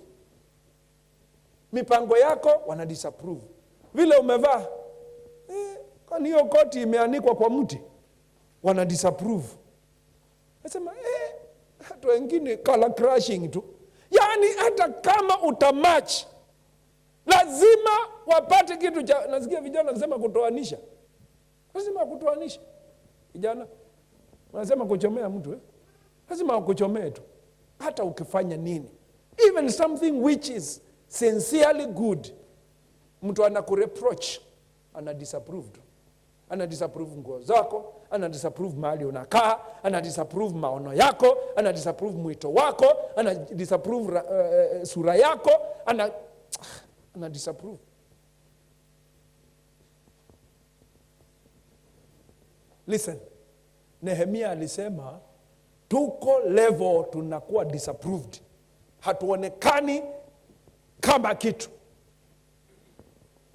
Mipango yako wanadisapprove. Vile umevaa, kwani hiyo koti imeanikwa kwa mti? Wanadisapprove. Nasema hata wengine color crashing tu. Yaani hata kama utamatch, lazima wapate kitu cha, nasikia vijana wanasema kutoanisha. Lazima kutoanisha. Vijana wanasema kuchomea mtu, lazima kuchomea tu. Hata ukifanya nini, even something which is sincerely good, mtu anakureproach, anadisapprove tu. Anadisapprove nguo zako, anadisapprove mahali unakaa, anadisapprove maono yako, anadisapprove mwito wako, anadisapprove sura yako, anadisapprove. Listen, Nehemia alisema tuko level tunakuwa disapproved. Hatuonekani kama kitu.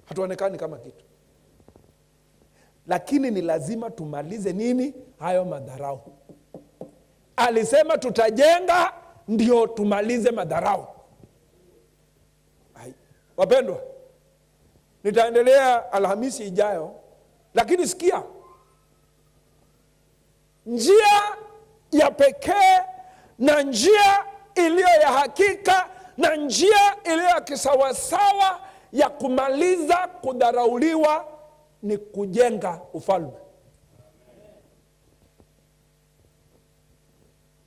Hatuonekani kama kitu. Lakini ni lazima tumalize nini? Hayo madharau. Alisema tutajenga ndio tumalize madharau. Wapendwa, nitaendelea Alhamisi ijayo, lakini sikia, njia ya pekee na njia iliyo ya hakika na njia iliyo ya kisawasawa ya kumaliza kudharauliwa ni kujenga ufalme.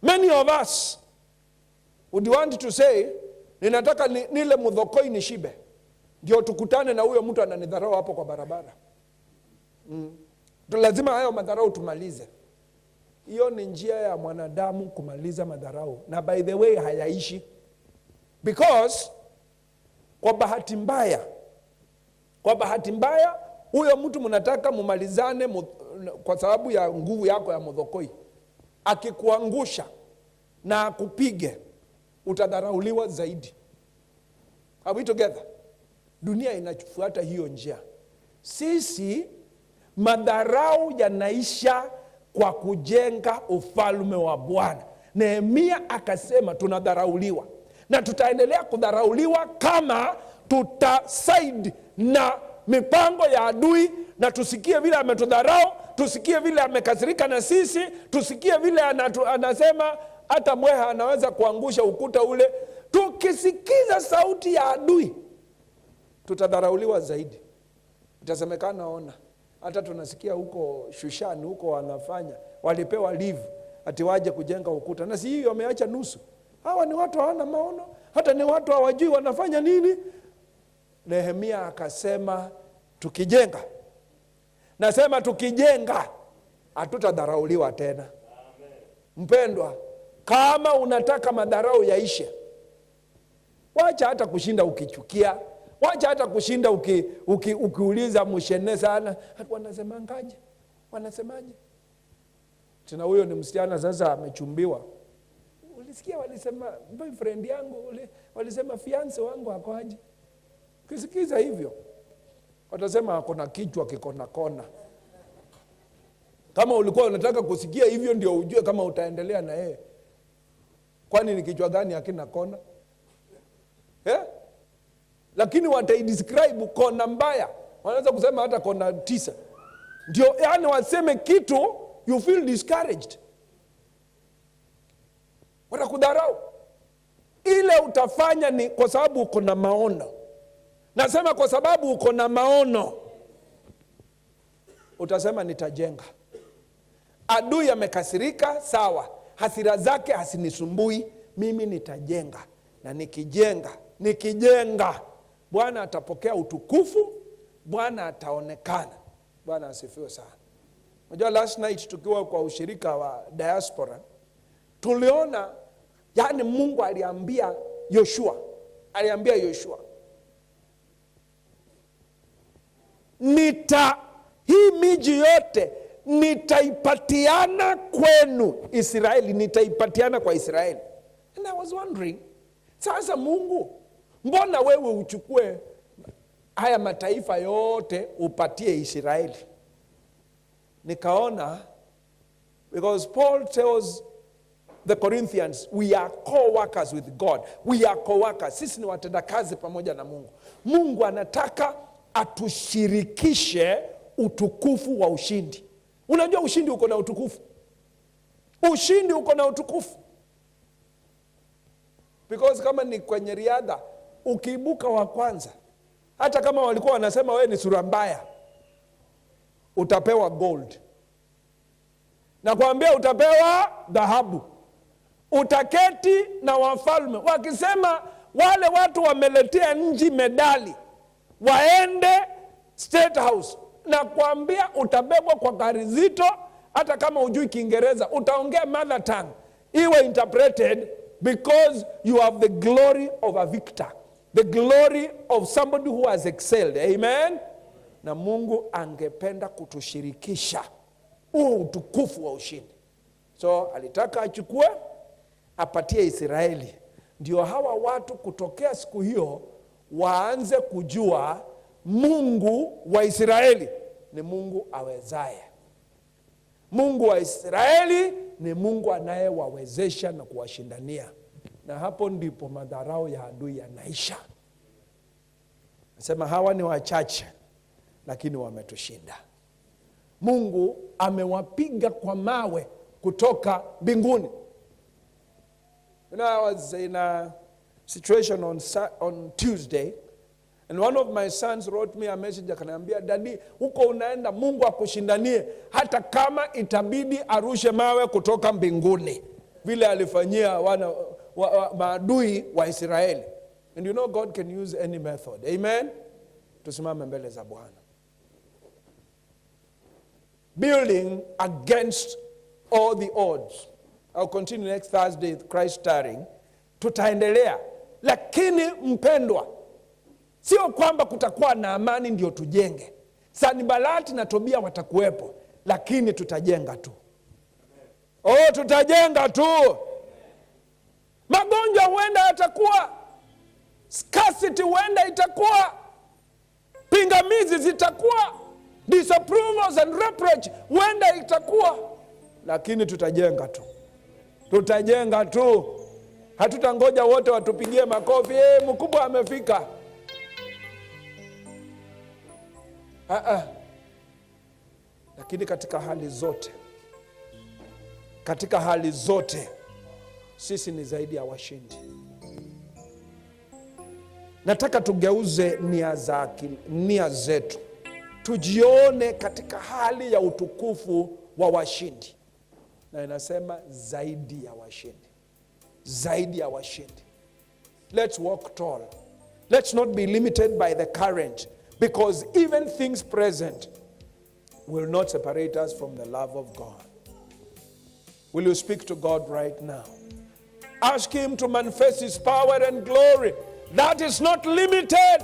Many of us would want to say, ninataka nile mudhokoi nishibe, ndio tukutane na huyo mtu ananidharau hapo kwa barabara. Lazima hayo madharau tumalize. Hiyo ni njia ya mwanadamu kumaliza madharau, na by the way hayaishi, because kwa bahati mbaya huyo mtu mnataka mumalizane kwa sababu ya nguvu yako ya modhokoi, akikuangusha na akupige, utadharauliwa zaidi. Are we together? Dunia inafuata hiyo njia. Sisi madharau yanaisha kwa kujenga ufalme wa Bwana. Nehemia akasema tunadharauliwa na tutaendelea kudharauliwa kama tutasaidi na mipango ya adui, na tusikie vile ametudharau, tusikie vile amekasirika na sisi, tusikie vile anasema hata mweha anaweza kuangusha ukuta ule. Tukisikiza sauti ya adui, tutadharauliwa zaidi. Itasemekana, ona, hata tunasikia huko Shushani, huko wanafanya, walipewa leave ati waje kujenga ukuta, na si hiyo wameacha nusu. Hawa ni watu hawana maono, hata ni watu hawajui wanafanya nini. Nehemia akasema tukijenga, nasema tukijenga hatutadharauliwa tena. Amen. Mpendwa, kama unataka madharau yaishe, wacha hata kushinda ukichukia, wacha hata kushinda ukiuliza mshene sana, wanasemangaje, wanasemaje. Tena huyo ni msichana sasa amechumbiwa. Ulisikia walisema boyfriend yangu, walisema fiance wangu akoaje. Kisikiza hivyo, watasema akona kichwa kikona kona. Kama ulikuwa unataka kusikia hivyo ndio ujue kama utaendelea na yeye. Kwani ni kichwa gani hakina kona? Lakini wataidescribe kona mbaya. Wanaweza kusema hata kona 9. Ndio yani waseme kitu you feel discouraged. Watakudharau. Ile utafanya ni kwa sababu uko na maono. Nasema kwa sababu uko na maono, utasema nitajenga. Adui amekasirika, sawa, hasira zake hasinisumbui, mimi nitajenga. Na nikijenga Bwana atapokea utukufu, Bwana ataonekana. Bwana asifiwe sana. Unajua last night tukiwa kwa ushirika wa diaspora, tuliona yani Mungu aliambia Yoshua, hii miji yote nitaipatiana kwenu Israeli, nitaipatiana kwa Israeli. And I was wondering, sasa Mungu, mbona wewe uchukue haya mataifa yote upatie Israeli? Nikaona, because Paul tells the Corinthians, we are co-workers with God. We are co-workers. Sisi ni watendakazi pamoja na Mungu. Mungu anataka atushirikishe utukufu wa ushindi. Unajua ushindi uko na utukufu. Ushindi uko na utukufu. Because kama ni kwenye riadha, ukiibuka wa kwanza, hata kama walikuwa wanasema wewe ni sura mbaya, utapewa gold. Na kuambia utapewa dhahabu. Utaketi na wafalme. Wakisema wale watu wameletea nchi medali, waende State House. Na kuambia utabebwa kwa gari zito, hata kama hujui Kiingereza, utaongea mother tongue. Iwe interpreted, because you have the glory of a victor. The glory of somebody who has excelled. Amen? Na Mungu angependa kutushirikisha utukufu wa ushindi. So alitaka achukue, apatie Israeli. Ndio hawa watu kutokea siku hiyo waanze kujua Mungu wa Israeli ni Mungu awezaye. Mungu wa Israeli ni Mungu anayewawezesha na kuwashindania. Na hapo ndipo madharau ya adui yanaisha. Nasema hawa ni wachache, lakini wametushinda. Mungu amewapiga kwa mawe kutoka mbinguni. You know, I was in a situation on Tuesday, and one of my sons wrote me a message akaniambia, "Daddy, huko unaenda Mungu akushindanie hata kama itabidi arushe mawe kutoka mbinguni, vile alifanyia maadui wa Israeli." And you know God can use any method. Amen. Tusimame mbele za Bwana. Building against all the odds. I'll continue next Thursday, Christ starting. Tutaendelea. Lakini mpendwa, sio kwamba kutakuwa na amani ndio tujenge. Sanibalati na Tobia watakuwepo, lakini tutajenga tu. Tutajenga tu. Magonjwa huenda yatakuwa, scarcity huenda itakuwa, pingamizi zitakuwa, disapprovals and reproach huenda itakuwa, lakini tutajenga tu. Tutajenga tu. Hatutangoja wote watupigie makofi, mkubwa amefika. Lakini katika hali zote sisi ni zaidi ya washindi. Nataka tugeuze nia zetu, tujione katika hali ya utukufu wa washindi. Na inasema zaidi ya washindi. Zaidi ya washindi. Let's walk tall. Let's not be limited by the current, because even things present will not separate us from the love of God. Will you speak to God right now? Ask him to manifest his power and glory. That is not limited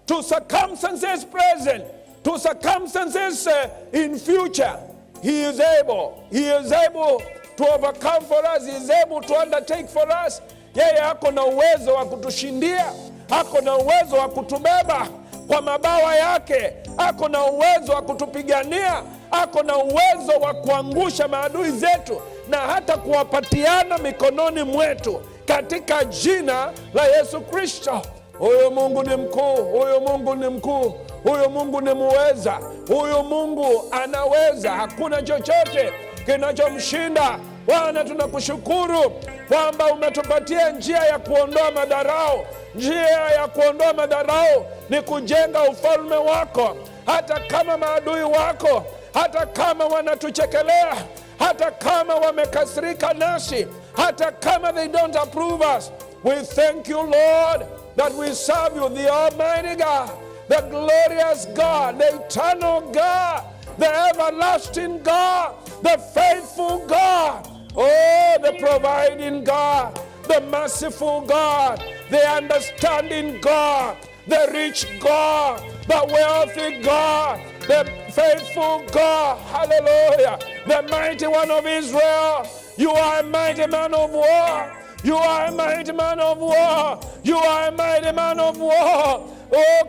to circumstances present, to circumstances in future. He is able. He is able to overcome for us. He is able to undertake for us. Yeye ako na uwezo wa kutushindia. Ako na uwezo wa kutubeba kwa mabawa yake. Ako na uwezo wa kutupigania. Ako na uwezo wa kuangusha maadui zetu na hata kuwapatiana mikononi mwetu katika jina la Yesu Kristo. Huyo Mungu ni mkuu, huyo Mungu ni mkuu, huyo Mungu ni muweza, huyo Mungu anaweza. Hakuna chochote kinachomshinda. Bwana, tunakushukuru kwamba umetupatia njia ya kuondoa madharau. Njia ya kuondoa madharau ni kujenga ufalme wako. Hata kama maadui wako, hata kama wanatuchekelea, hata kama wamekasirika nasi, hata kama they don't approve us, we thank you, Lord, that we serve you, the Almighty God, the glorious God, the eternal God, the everlasting God, the faithful God, the providing God, the merciful God, the understanding God, the rich God, the wealthy God, the faithful God, hallelujah, the mighty one of Israel. You are a mighty man of war. You are a mighty man of war. You are a mighty man of war.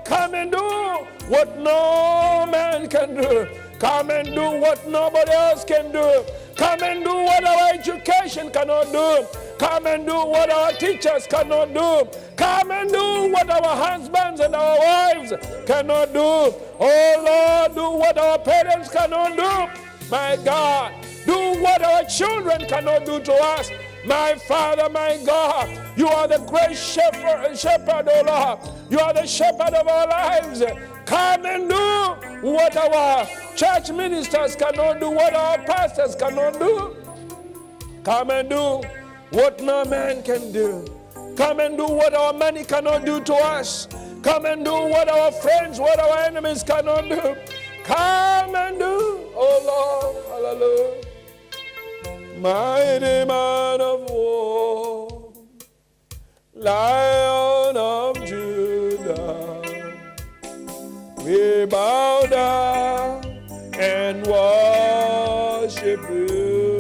Come and do what no man can do. Come and do what nobody else can do. Come and do what our education cannot do. Come and do what our teachers cannot do. Come and do what our husbands and our wives cannot do. Oh Lord, do what our parents cannot do. My God, do what our children cannot do to us. My Father, my God, you are the great shepherd, oh Lord. You are the shepherd of our lives. Come and do what our church ministers cannot do, what our pastors cannot do. Come and do what no man can do. Come and do what our money cannot do to us. Come and do what our friends, what our enemies cannot do. Come and do, oh Lord, hallelujah. Mighty man of war, Lion of Judah, we bow down and worship you,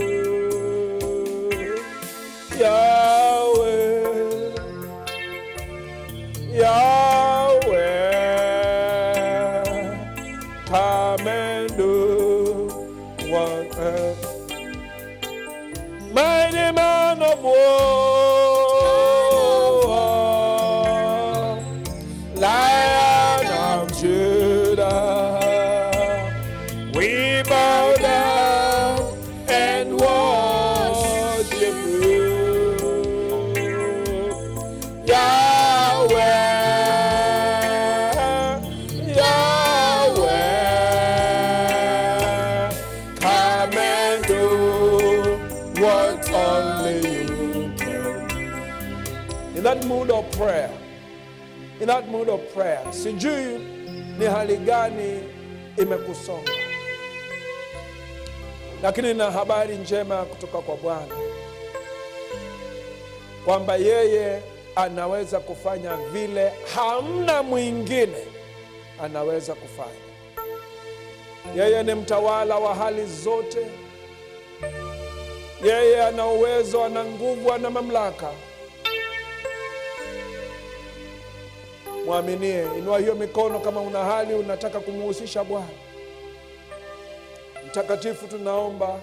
Yahweh, Yahweh. Come and do what mighty man of war, Lion of Judah, we bow down and worship you, Yahweh, Yahweh. Come and do what only you can. In that mood of prayer, in that mood of prayer, sijui ni hali gani imekusonga. Lakini na habari njema kutoka kwa Bwana kwamba yeye anaweza kufanya vile hamna mwingine anaweza kufanya. Yeye ni mtawala wa hali zote. Yeye ana uwezo, ana nguvu, ana mamlaka. Mwaminie. Inua hiyo mikono kama una hali unataka kumuhusisha Bwana. Mtakatifu, tunaomba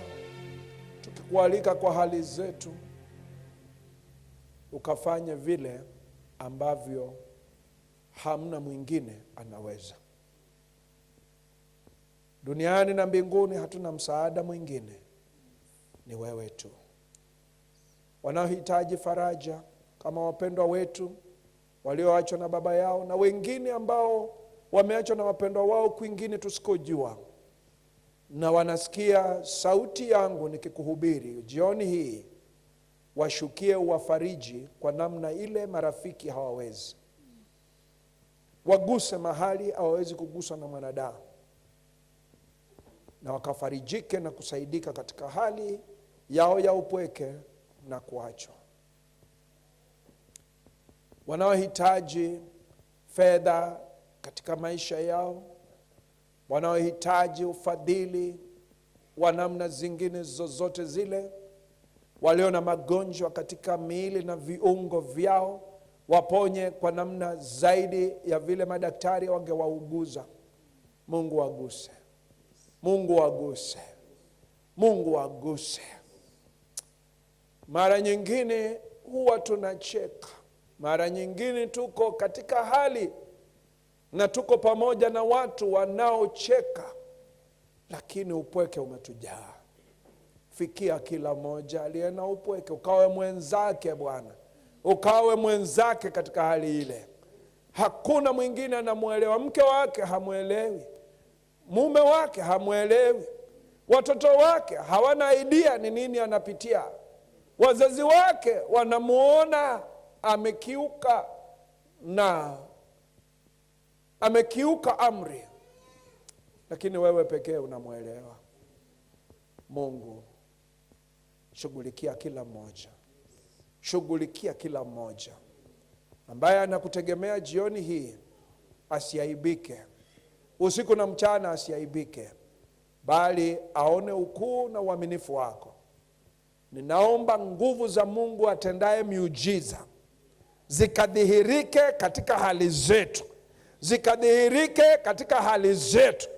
tukikualika kwa hali zetu, ukafanye vile ambavyo hamna mwingine anaweza. Duniani na mbinguni hatuna msaada mwingine, ni wewe tu. Wanaohitaji faraja kama wapendwa wetu walioachwa na baba yao, na wengine ambao wameachwa na wapendwa wao kwingine tusikojua, na wanasikia sauti yangu nikikuhubiri jioni hii, washukie uwafariji kwa namna ile marafiki hawawezi. Waguse mahali hawawezi kuguswa na mwanadamu, na wakafarijike na kusaidika katika hali yao ya upweke na kuachwa. Wanaohitaji fedha katika maisha yao, wanaohitaji ufadhili wa namna zingine zozote zile, walio na magonjwa katika miili na viungo vyao, waponye kwa namna zaidi ya vile madaktari wangewauguza. Mungu waguse. Mungu waguse. Mungu waguse. Mara nyingine huwa tunacheka. Mara nyingine tuko katika hali na tuko pamoja na watu wanaocheka, lakini upweke umetujaa. Fikia kila mmoja aliye na upweke, ukawe mwenzake Bwana. Ukawe mwenzake katika hali ile. Hakuna mwingine anamuelewa. Mke wake hamuelewi, mume wake hamuelewi, watoto wake hawana idea ni nini anapitia, wazazi wake wanamuona amekiuka amri, lakini wewe pekee unamuelewa. Mungu, shughulikia kila mmoja. Shughulikia kila mmoja ambaye anakutegemea jioni hii, asiaibike. Usiku na mchana asiaibike, bali aone ukuu na uaminifu wako. Ninaomba nguvu za Mungu atendaye miujiza zikadhihirike katika hali zetu. Zikadhihirike katika hali zetu.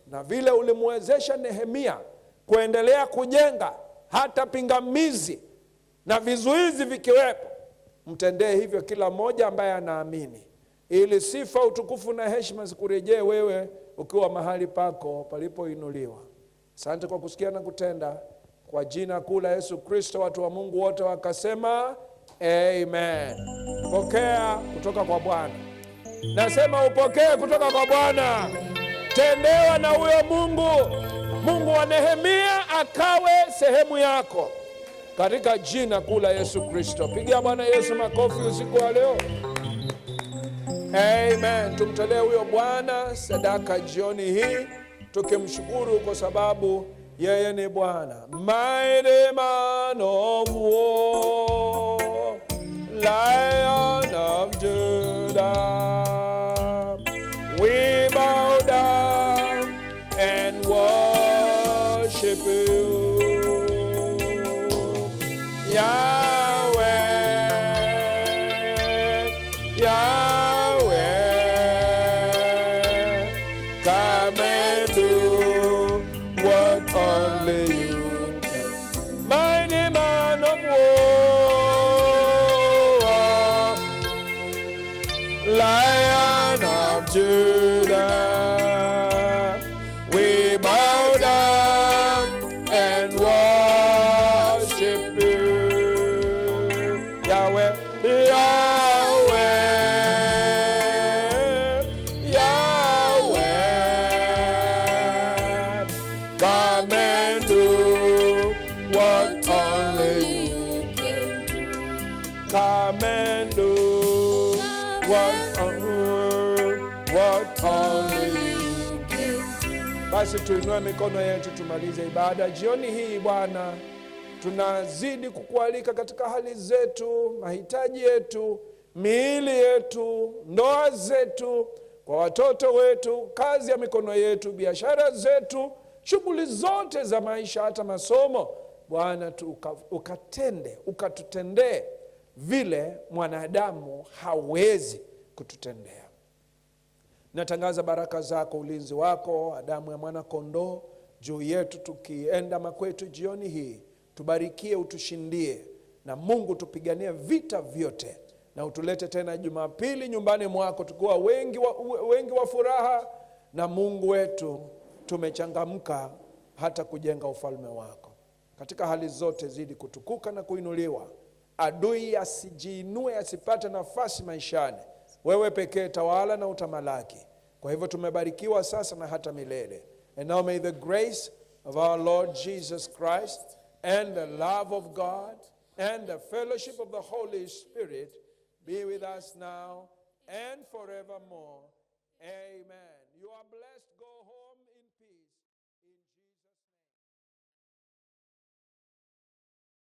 Na vile ulimwezesha Nehemia kuendelea kujenga hata pingamizi na vizuizi vikiwepo, mtendee hivyo kila mmoja ambaye anaamini, ili sifa, utukufu na heshima zikurejee wewe ukiwa mahali pako palipoinuliwa. Asante kwa kusikia na kutenda, kwa jina kuu la Yesu Kristo. Watu wa Mungu wote wakasema amen. Pokea kutoka kwa Bwana. Nasema upokee kutoka kwa Bwana. Tendewa na huyo Mungu. Mungu wa Nehemia akawe sehemu yako, katika jina kuu la Yesu Kristo. Pigia Bwana Yesu makofi usiku wa leo. Amen. Tumtolee huyo Bwana sadaka jioni hii, tukimshukuru kwa sababu yeye ni Bwana. Mighty man of war, Lion of Judah, we bow down and worship you. Yahweh, Yahweh, come and do what only you can. Mighty man of war, Lion of Judah, we bow down and worship you. Yahweh, Yahweh, Yahweh, come and do what only you can do. Come and do what only you can do. Basi tuinue mikono yetu tumalize ibada jioni hii. Bwana, tunazidi kukualika katika hali zetu, mahitaji yetu, miili yetu, ndoa zetu, kwa watoto wetu, kazi ya mikono yetu, biashara zetu, shughuli zote za maisha, hata masomo. Bwana, ukatutendee vile mwanadamu hawezi kututendea. Natangaza baraka zako, ulinzi wako, damu ya mwana kondoo juu yetu tukienda makwetu jioni hii. Tubarikie, utushindie, na Mungu tupiganie vita vyote, na utulete tena Jumapili nyumbani mwako tukiwa wengi wa furaha, na Mungu wetu tumechangamka hata kujenga ufalme wako. Katika hali zote zidi kutukuka na kuinuliwa. Adui asijiinue, asipate nafasi maishani. Wewe pekee tawala na utamalaki. Kwa hivyo tumebarikiwa sasa na hata milele. And now may the grace of our Lord Jesus Christ and the love of God and the fellowship of the Holy Spirit be with us now and forevermore. Amen. You are blessed. Go